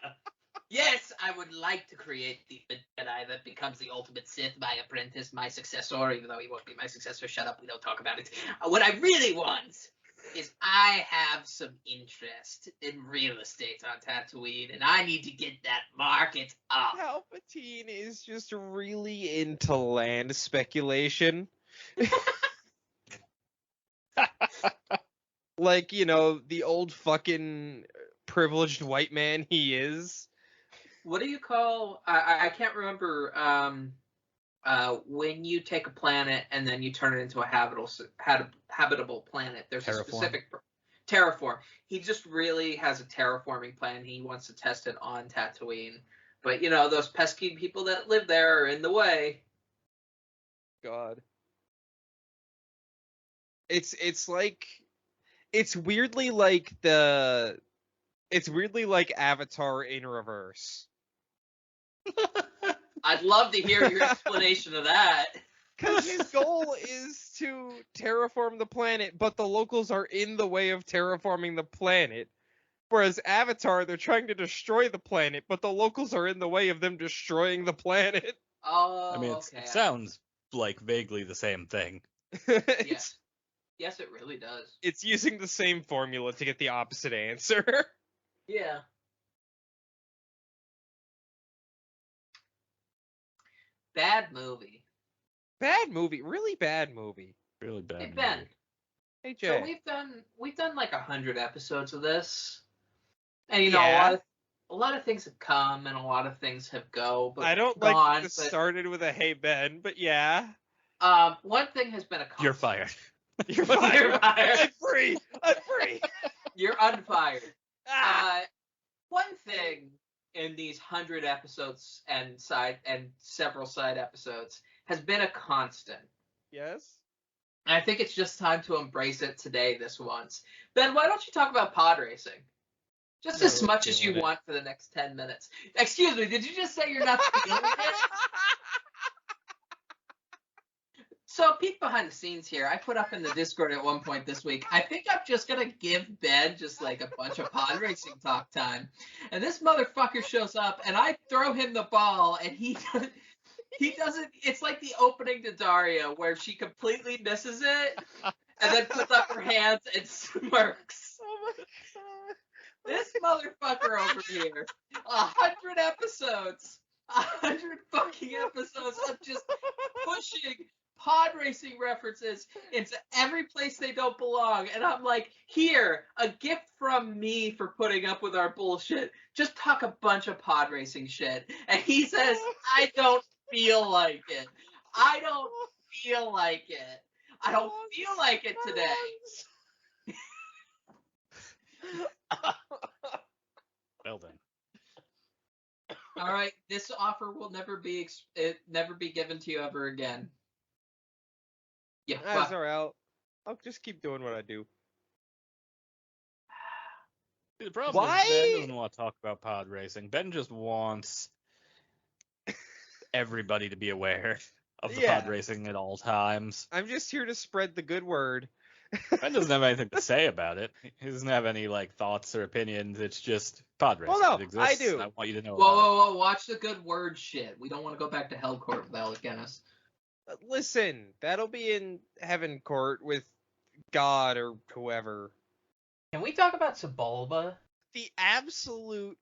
Yes, I would like to create the Jedi that becomes the ultimate Sith, my apprentice, my successor, even though he won't be my successor. Shut up, we don't talk about it. What I really want is I have some interest in real estate on Tatooine, and I need to get that market up. Palpatine is just really into land speculation. Like, the old fucking privileged white man he is. What do you call? I can't remember. When you take a planet and then you turn it into a habitable planet, there's a specific terraform. He just really has a terraforming plan. He wants to test it on Tatooine, but those pesky people that live there are in the way. God, it's like it's weirdly like Avatar in reverse. I'd love to hear your explanation of that. Because his goal is to terraform the planet, but the locals are in the way of terraforming the planet. Whereas Avatar, they're trying to destroy the planet, but the locals are in the way of them destroying the planet. Oh, I mean, it sounds like vaguely the same thing. Yes. Yes, it really does. It's using the same formula to get the opposite answer. Yeah. Bad movie. Bad movie. Really bad movie. Really bad. Hey, Ben. Movie. Hey, Jay. So we've done like 100 episodes of this, and Yeah. a lot of things have come and a lot of things have go. But I don't gone, like this started with a hey Ben, but yeah. One thing has been a constant. You're fired. You're fired. You're fired. I'm free. I'm free. You're unfired. Ah. One thing in these 100 episodes and several side episodes has been a constant. Yes. And I think it's just time to embrace it today, this once. Ben, why don't you talk about pod racing? Just as much as you want for the next 10 minutes. Excuse me, did you just say you're not feeling it? So, peek behind the scenes here. I put up in the Discord at one point this week. I think I'm just gonna give Ben just like a bunch of pod racing talk time, and this motherfucker shows up, and I throw him the ball, and he doesn't. It's like the opening to Daria, where she completely misses it, and then puts up her hands and smirks. Oh my god. This motherfucker over here, 100 episodes, 100 fucking episodes of just pushing pod racing references into every place they don't belong. And I'm like, here, a gift from me for putting up with our bullshit. Just talk a bunch of pod racing shit. And he says, I don't feel like it. I don't feel like it. I don't feel like it today. Well then. All right, this offer will never be given to you ever again. Yeah, That's alright. I'll just keep doing what I do. The problem Why? is Ben doesn't want to talk about pod racing. Ben just wants everybody to be aware of the pod racing at all times. I'm just here to spread the good word. Ben doesn't have anything to say about it. He doesn't have any like thoughts or opinions. It's just pod racing. Well, no, it exists. I do. I want you to know Whoa, about it. whoa, whoa! Watch the good word shit. We don't want to go back to hell court with Alec Guinness. Listen, that'll be in heaven court with God or whoever. Can we talk about Sebulba? The absolute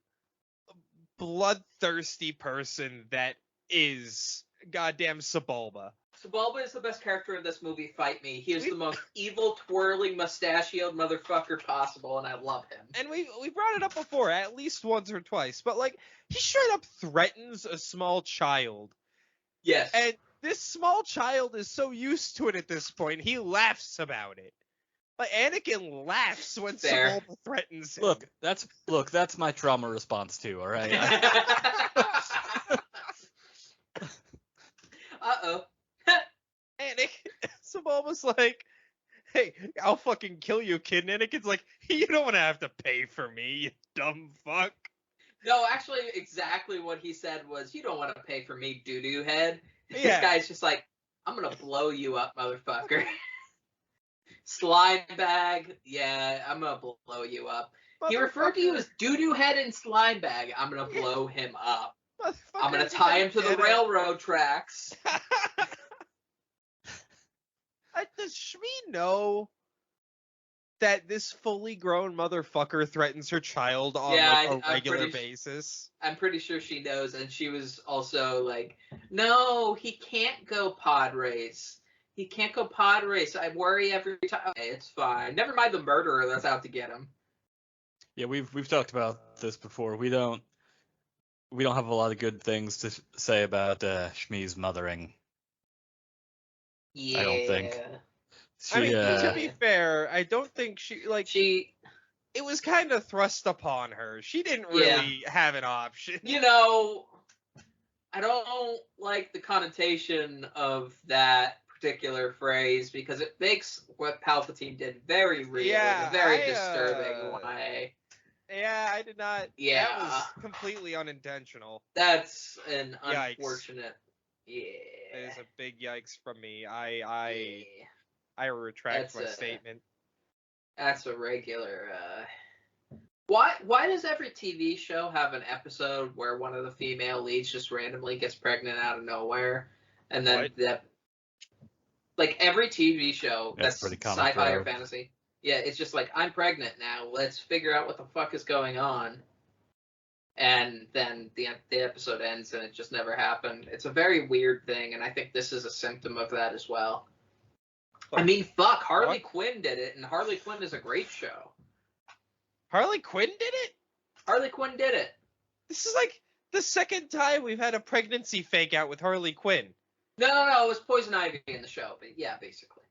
bloodthirsty person that is goddamn Sebulba. Sebulba is the best character in this movie. Fight me. He is the most evil, twirling, mustachioed motherfucker possible, and I love him. And we brought it up before, at least once or twice, but like he straight up threatens a small child. Yes. And this small child is so used to it at this point, he laughs about it. Like Anakin laughs when Fair. Sebulba threatens him. That's my trauma response too. All right. Uh-oh. Sebulba's like, hey, I'll fucking kill you, kid. And Anakin's like, you don't want to have to pay for me, you dumb fuck. No, actually, exactly what he said was, you don't want to pay for me, doo-doo head. Yeah. This guy's just like, I'm going to blow you up, motherfucker. Slime bag, yeah, I'm going to blow you up. He referred to you as doo-doo head and slime bag. I'm going to blow him up. I'm going to tie him to the railroad tracks. Does Shmi know that this fully grown motherfucker threatens her child on a regular basis? I'm pretty sure she knows, and she was also like, no, he can't go pod race. He can't go pod race. I worry every time. Okay, it's fine. Never mind the murderer that's out to get him. Yeah, we've talked about this before. We don't have a lot of good things to say about Shmi's mothering. Yeah. I don't think. To be fair, I don't think she it was kind of thrust upon her. She didn't really have an option. You know, I don't like the connotation of that particular phrase because it makes what Palpatine did very real in a very disturbing way. Yeah, I did not. Yeah. That was completely unintentional. That's an Yikes. unfortunate. Yeah. That is a big yikes from me. I retract my statement. That's a regular. Why does every TV show have an episode where one of the female leads just randomly gets pregnant out of nowhere, and then like every TV show that's sci-fi or fantasy, it's just like, I'm pregnant now. Let's figure out what the fuck is going on. And then the episode ends and it just never happened. It's a very weird thing, and I think this is a symptom of that as well. I mean, fuck, Harley Quinn did it, and Harley Quinn is a great show. Harley Quinn did it? Harley Quinn did it. This is like the second time we've had a pregnancy fake out with Harley Quinn. No, it was Poison Ivy in the show, but yeah, basically.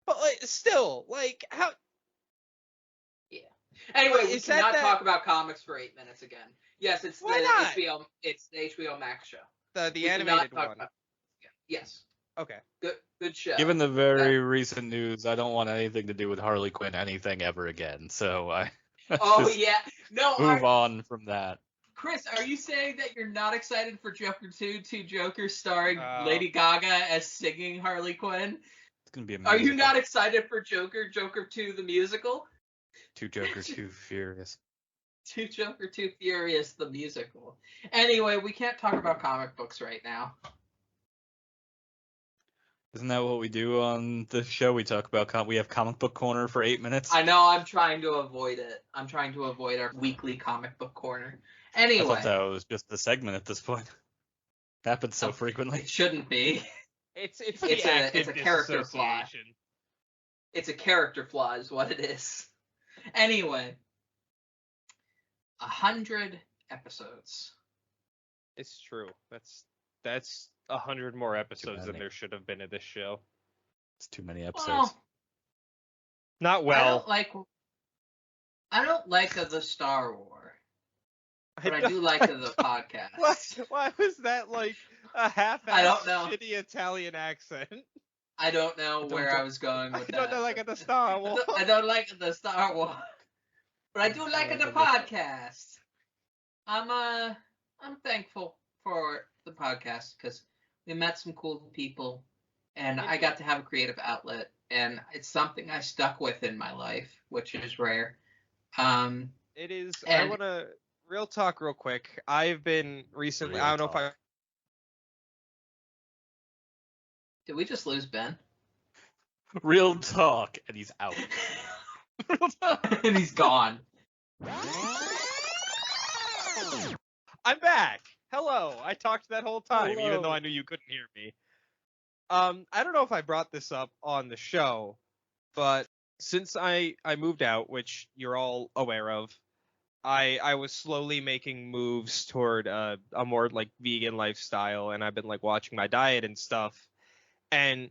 But like, still, like, how... Yeah. Anyway, we cannot talk about comics for 8 minutes again. Yes, it's HBO Max show. The animated one. Yes. Okay. Good show. Given the very recent news, I don't want anything to do with Harley Quinn anything ever again. So I move on from that. Chris, are you saying that you're not excited for Joker 2, Two Jokers starring Oh. Lady Gaga as singing Harley Quinn? It's gonna be a Are you musical. not excited for Joker 2 the musical? Two Jokers, Two Furious. Two Joker 2 Furious the musical. Anyway, we can't talk about comic books right now. Isn't that what we do on the show? We talk about we have comic book corner for 8 minutes. I know, I'm trying to avoid it. I'm trying to avoid our weekly comic book corner. I Anyway. thought that was just the segment at this point. Happens so frequently. It shouldn't be. It's a character flaw. It's a character flaw is what it is. Anyway. 100 episodes. It's true. That's 100 more episodes than many. there should have been of this show. It's too many episodes. Well, Not well. I don't like the Star War, but I do like the podcast. Why was that like a half-assed I don't know. shitty Italian accent? I don't know where I was going with that. I don't know, like at the Star Wars. I don't like the Star Wars, but I do like the podcast. I'm thankful for the podcast because we met some cool people, and I got to have a creative outlet, and it's something I stuck with in my life, which is rare. It is. I want to real talk real quick. I've been recently. I don't know if I. Did we just lose Ben? Real talk, and he's out. And he's gone. I'm back. Hello. I talked that whole time, Hello. even though I knew you couldn't hear me. I don't know if I brought this up on the show, but since I moved out, which you're all aware of, I was slowly making moves toward a more like vegan lifestyle, and I've been like watching my diet and stuff. And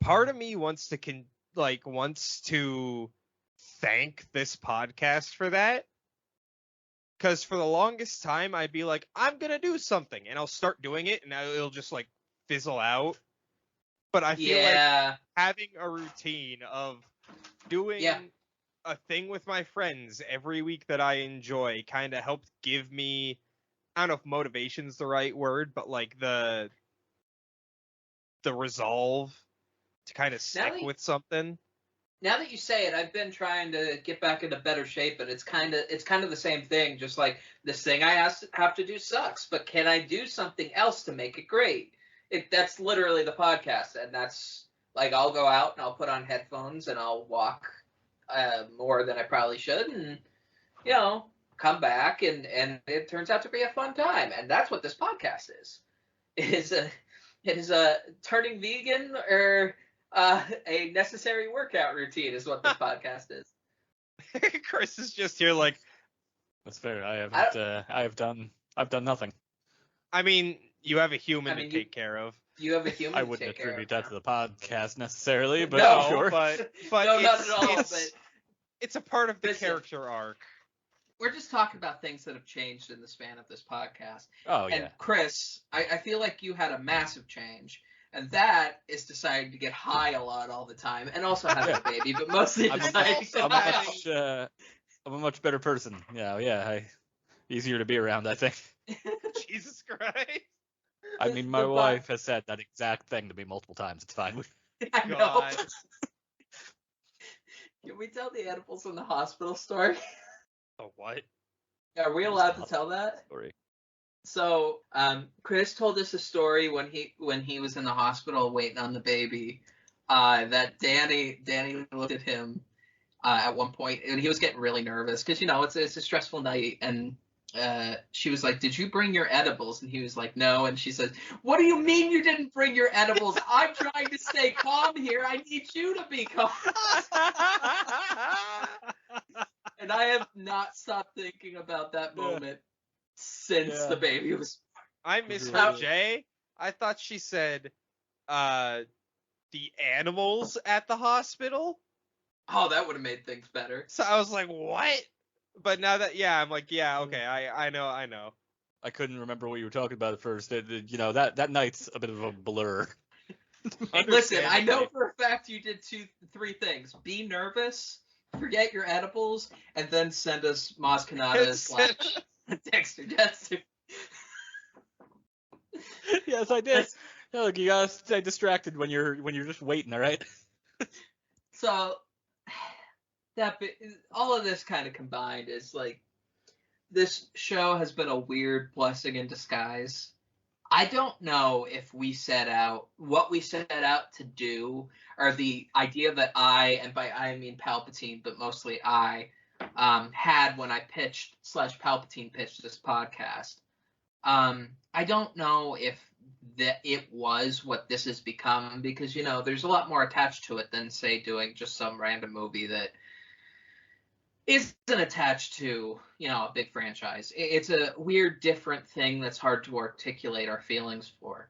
part of me wants to thank this podcast for that. Because for the longest time, I'd be like, I'm going to do something, and I'll start doing it, and it'll just, like, fizzle out. But I feel like having a routine of doing a thing with my friends every week that I enjoy kind of helped give me, I don't know if motivation's the right word, but, like, the resolve to kind of stick with something. Now that you say it, I've been trying to get back into better shape, and it's kind of the same thing. Just like this thing I have to do sucks, but can I do something else to make it great? That's literally the podcast, and that's like I'll go out and I'll put on headphones and I'll walk more than I probably should, and come back and it turns out to be a fun time, and that's what this podcast is. It is a turning vegan or a necessary workout routine is what this podcast is. Chris is just here like, that's fair. I've done nothing. I mean, you have a human to take care of. You have a human. I wouldn't attribute that to the podcast necessarily, but no, sure. But no, not at all. It's a part of the character arc. We're just talking about things that have changed in the span of this podcast. Oh yeah. And Chris, I feel like you had a massive change. And that is deciding to get high a lot all the time, and also having a baby, but mostly deciding to I'm a much better person. Yeah. Easier to be around, I think. Jesus Christ. I mean, my wife has said that exact thing to me multiple times. It's fine. I know. Can we tell the animals in the hospital story? The what? Are we allowed to tell that? Story. So, Chris told us a story when he was in the hospital waiting on the baby. That Danny looked at him at one point, and he was getting really nervous because it's a stressful night, and she was like, "Did you bring your edibles?" And he was like, "No." And she said, "What do you mean you didn't bring your edibles? I'm trying to stay calm here. I need you to be calm." And I have not stopped thinking about that moment since the baby was. I misheard Jay. I thought she said the animals at the hospital. Oh, that would have made things better. So I was like, what? But now that, I'm like, okay, I know. I couldn't remember what you were talking about at first. That night's a bit of a blur. Listen, I know for a fact you did 3 things. Be nervous, forget your edibles, and then send us Maz Kanata Dexter Jetster. Yes, I did. No, look, you gotta stay distracted when you're just waiting, all right? So all of this kind of combined is like this show has been a weird blessing in disguise. I don't know if what we set out to do, or the idea that and by I mean Palpatine, but mostly had when I Palpatine pitched this podcast. I don't know if it was what this has become, because, there's a lot more attached to it than, say, doing just some random movie that isn't attached to, a big franchise. It's a weird, different thing that's hard to articulate our feelings for.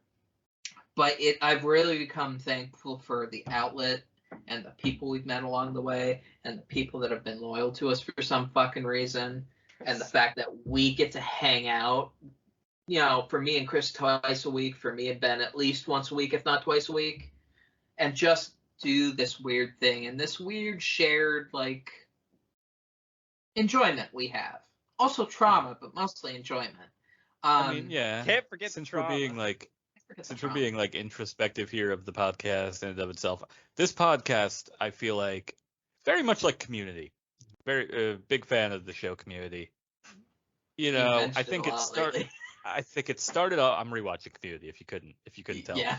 But I've really become thankful for the outlet and the people we've met along the way and the people that have been loyal to us for some fucking reason, and the fact that we get to hang out, for me and Chris twice a week, for me and Ben at least once a week, if not twice a week, and just do this weird thing and this weird shared, like, enjoyment we have. Also trauma, but mostly enjoyment. I mean, yeah. Can't forget since the trauma. We're being introspective here of the podcast in and of itself, this podcast, I feel like, very much like Community. Very big fan of the show Community. I think it started. I think it started off. I'm rewatching Community. If you couldn't tell. Yeah.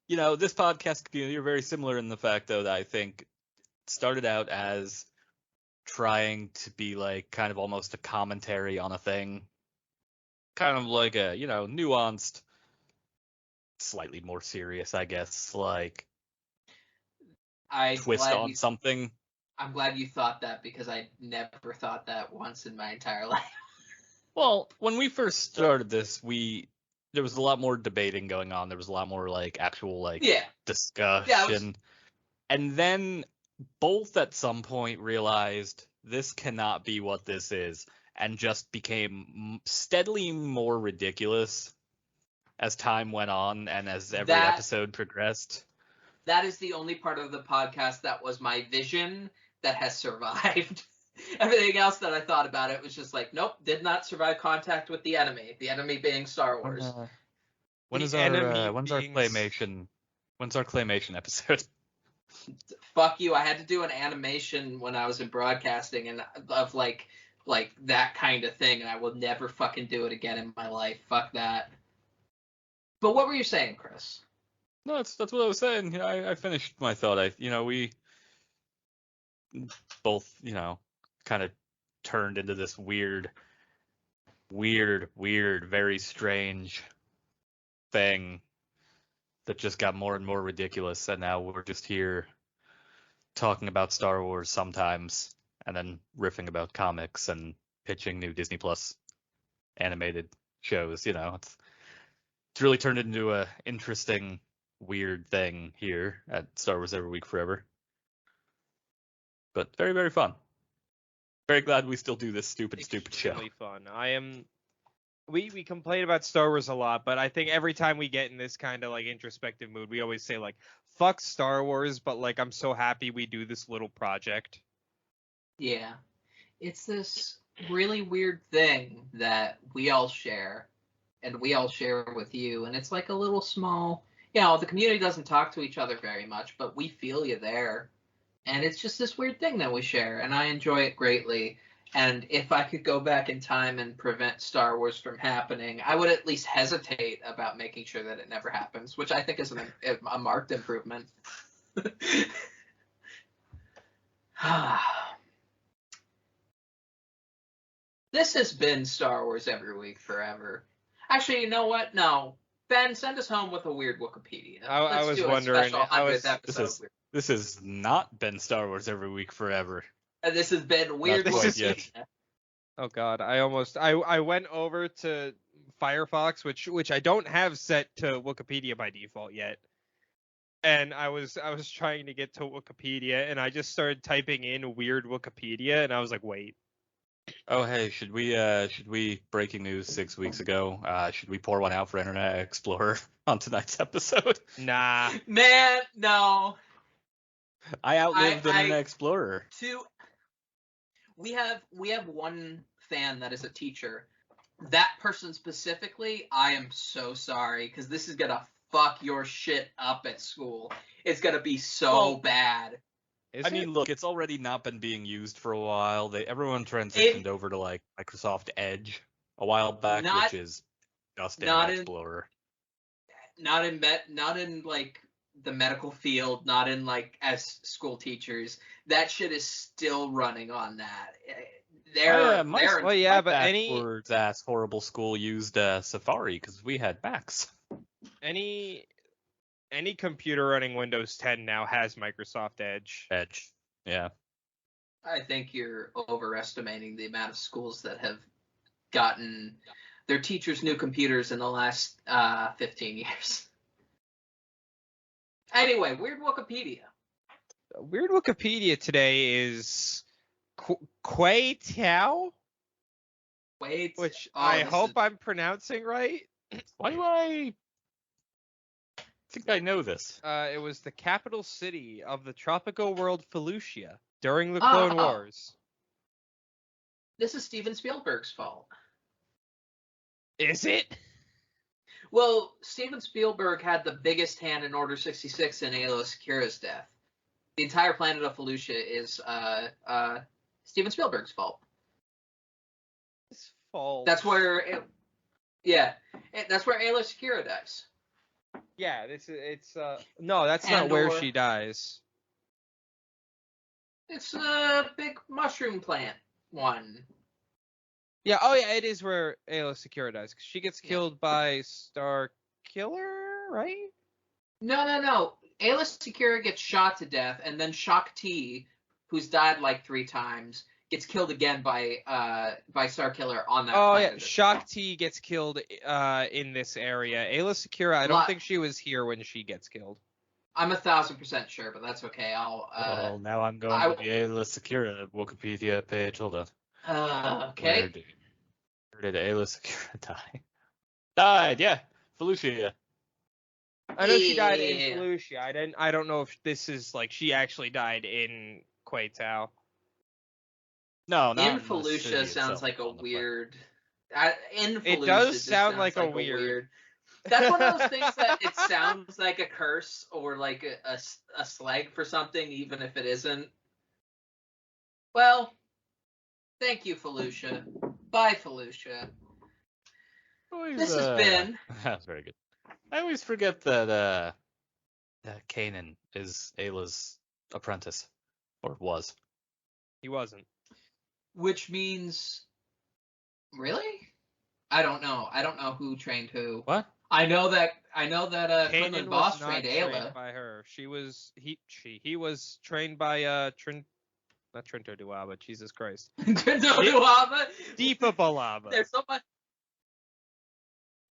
This podcast Community are very similar in the fact, though, that I think started out as trying to be like kind of almost a commentary on a thing, kind of like a nuanced, slightly more serious, I guess, like twist on something. I'm glad you thought that, because I never thought that once in my entire life. Well, when we first started this, there was a lot more debating going on. There was a lot more actual discussion. And then both at some point realized this cannot be what this is, and just became steadily more ridiculous as time went on and as every episode progressed. That is the only part of the podcast that was my vision that has survived. Everything else that I thought about it was just like, nope, did not survive contact with the enemy. The enemy being Star Wars. When's our claymation episode? Fuck you! I had to do an animation when I was in broadcasting, and of like that kind of thing, and I will never fucking do it again in my life. Fuck that. But what were you saying, Chris? No, that's what I was saying. I finished my thought. We both, kind of turned into this weird, very strange thing that just got more and more ridiculous, and now we're just here talking about Star Wars sometimes, and then riffing about comics and pitching new Disney Plus animated shows. It's really turned into a interesting, weird thing here at Star Wars Every Week Forever. But very, very fun. Very glad we still do this stupid show. Really fun. We complain about Star Wars a lot, but I think every time we get in this kind of introspective mood, we always say fuck Star Wars, but I'm so happy we do this little project. Yeah. It's this really weird thing that we all share, and we all share with you, and it's like a little small, the community doesn't talk to each other very much, but we feel you there. And it's just this weird thing that we share, and I enjoy it greatly. And if I could go back in time and prevent Star Wars from happening, I would at least hesitate about making sure that it never happens, which I think is a marked improvement. This has been Star Wars Every Week Forever. Actually, you know what? No. Ben, send us home with a weird Wikipedia. I was wondering. This has not been Star Wars Every Week Forever. And this has been weird. Oh God, I went over to Firefox, which I don't have set to Wikipedia by default yet. And I was trying to get to Wikipedia, and I just started typing in weird Wikipedia, and I was like, wait. Oh hey, should we breaking news 6 weeks ago? Should we pour one out for Internet Explorer on tonight's episode? Nah. Man, no. I outlived Internet Explorer. We have one fan that is a teacher, that person specifically, I am so sorry, because this is gonna fuck your shit up at school. It's gonna be so bad. I mean, look, it's already not been being used for a while. Everyone transitioned over to like Microsoft Edge a while back, which is just Internet Explorer. Not in like the medical field, not in like as school teachers. That shit is still running on that. But any ass horrible school used Safari because we had Macs. Any computer running Windows 10 now has Microsoft Edge. Yeah. I think you're overestimating the amount of schools that have gotten their teachers new computers in the last 15 years. Anyway, Weird Wikipedia. Weird Wikipedia today is Quay Tao, which I hope I'm pronouncing right. Why do I think I know this? It was the capital city of the tropical world Felucia during the Clone Wars. This is Steven Spielberg's fault. Is it? Well, Steven Spielberg had the biggest hand in Order 66 and Aayla Secura's death. The entire planet of Felucia is Steven Spielberg's fault. His fault. That's where that's where Aayla Secura dies. Yeah, no, that's not where she dies. It's a big mushroom plant one. Yeah, oh yeah, it is where Aayla Secura dies. 'Cause she gets killed by Star Killer, right? No. Aayla Secura gets shot to death, and then Shakti, who's died like 3 times, gets killed again by Star Killer on that planet. Yeah, Shakti gets killed in this area. Aayla Secura, I don't think she was here when she gets killed. I'm 1,000% sure, but that's okay. Well, now I'm going to the Aayla Secura Wikipedia page. Hold on. Okay. Where did Aayla Secura die? Died, yeah. Felucia. I know she died in Felucia. I don't know if this is like she actually died in Quay Tao. No, not in Felucia sounds like a weird. It does sound like a weird. That's one of those things that it sounds like a curse or like a slag for something, even if it isn't. Well, thank you, Felucia. Bye, Felucia. This has been. That's very good. I always forget that Kanan is Ayla's apprentice, or was. He wasn't. Which means, really? I don't know. I don't know who trained who. What? I know that Quinlan Boss trained Ayla. Trained by her. He was trained by not Trinto Duaba, Jesus Christ. Trinto Duaba? Deepa Balaba. There's so much.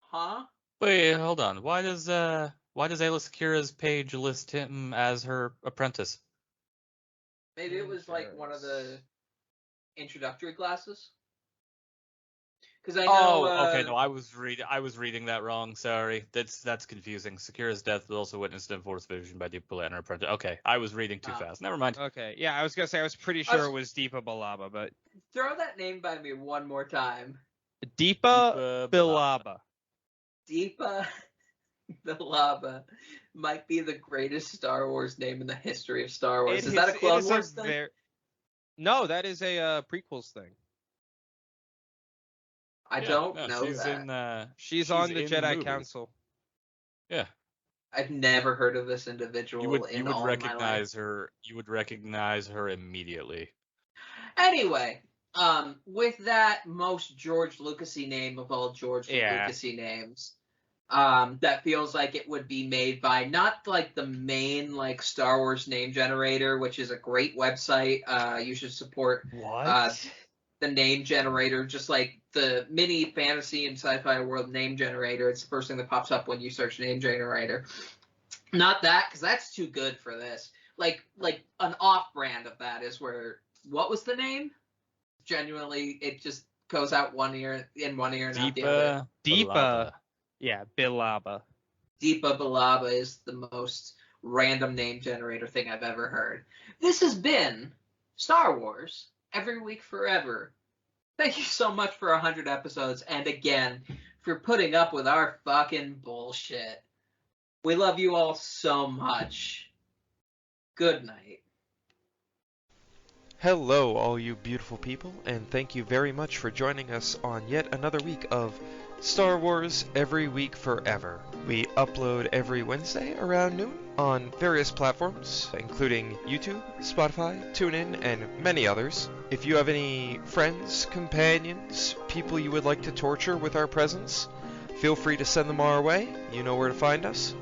Huh? Wait, hold on. Why does Aayla Secura's page list him as her apprentice? Maybe it was like one of the introductory classes. Because I know. Okay. No, I was reading that wrong. Sorry, that's confusing. Secura's death was also witnessed in Force Vision by Deepa Balaba and her apprentice. Okay, I was reading too fast. Never mind. Okay, yeah, I was gonna say I was pretty sure it was Deepa Balaba, but throw that name by me one more time. Deepa Balaba. Deepa Balaba might be the greatest Star Wars name in the history of Star Wars. Is that a Clone Wars thing? No, that is a prequels thing. I don't know she's that. She's on the Jedi Council. Yeah. I've never heard of this individual. You would recognize her. You would recognize her immediately. Anyway, with that most George Lucasy name of all George Lucasy names, that feels like it would be made by not like the main like Star Wars name generator, which is a great website. You should support the name generator, just like the mini fantasy and sci-fi world name generator. It's the first thing that pops up when you search name generator. Not that, because that's too good for this. Like an off-brand of that is where, what was the name? Genuinely, it just goes out one ear and out the other. Deepa. Yeah, Balaba. Deepa Balaba is the most random name generator thing I've ever heard. This has been Star Wars Every Week Forever. Thank you so much for 100 episodes, and again, for putting up with our fucking bullshit. We love you all so much. Good night. Hello, all you beautiful people, and thank you very much for joining us on yet another week of Star Wars Every Week Forever. We upload every Wednesday around noon on various platforms, including YouTube, Spotify, TuneIn, and many others. If you have any friends, companions, people you would like to torture with our presence, feel free to send them our way. You know where to find us.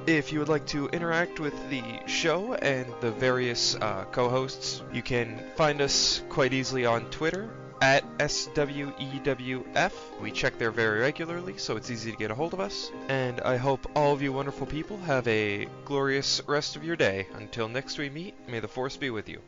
If you would like to interact with the show and the various co-hosts, you can find us quite easily on Twitter at SWEWF. We check there very regularly, so it's easy to get a hold of us. And I hope all of you wonderful people have a glorious rest of your day. Until next we meet, may the Force be with you.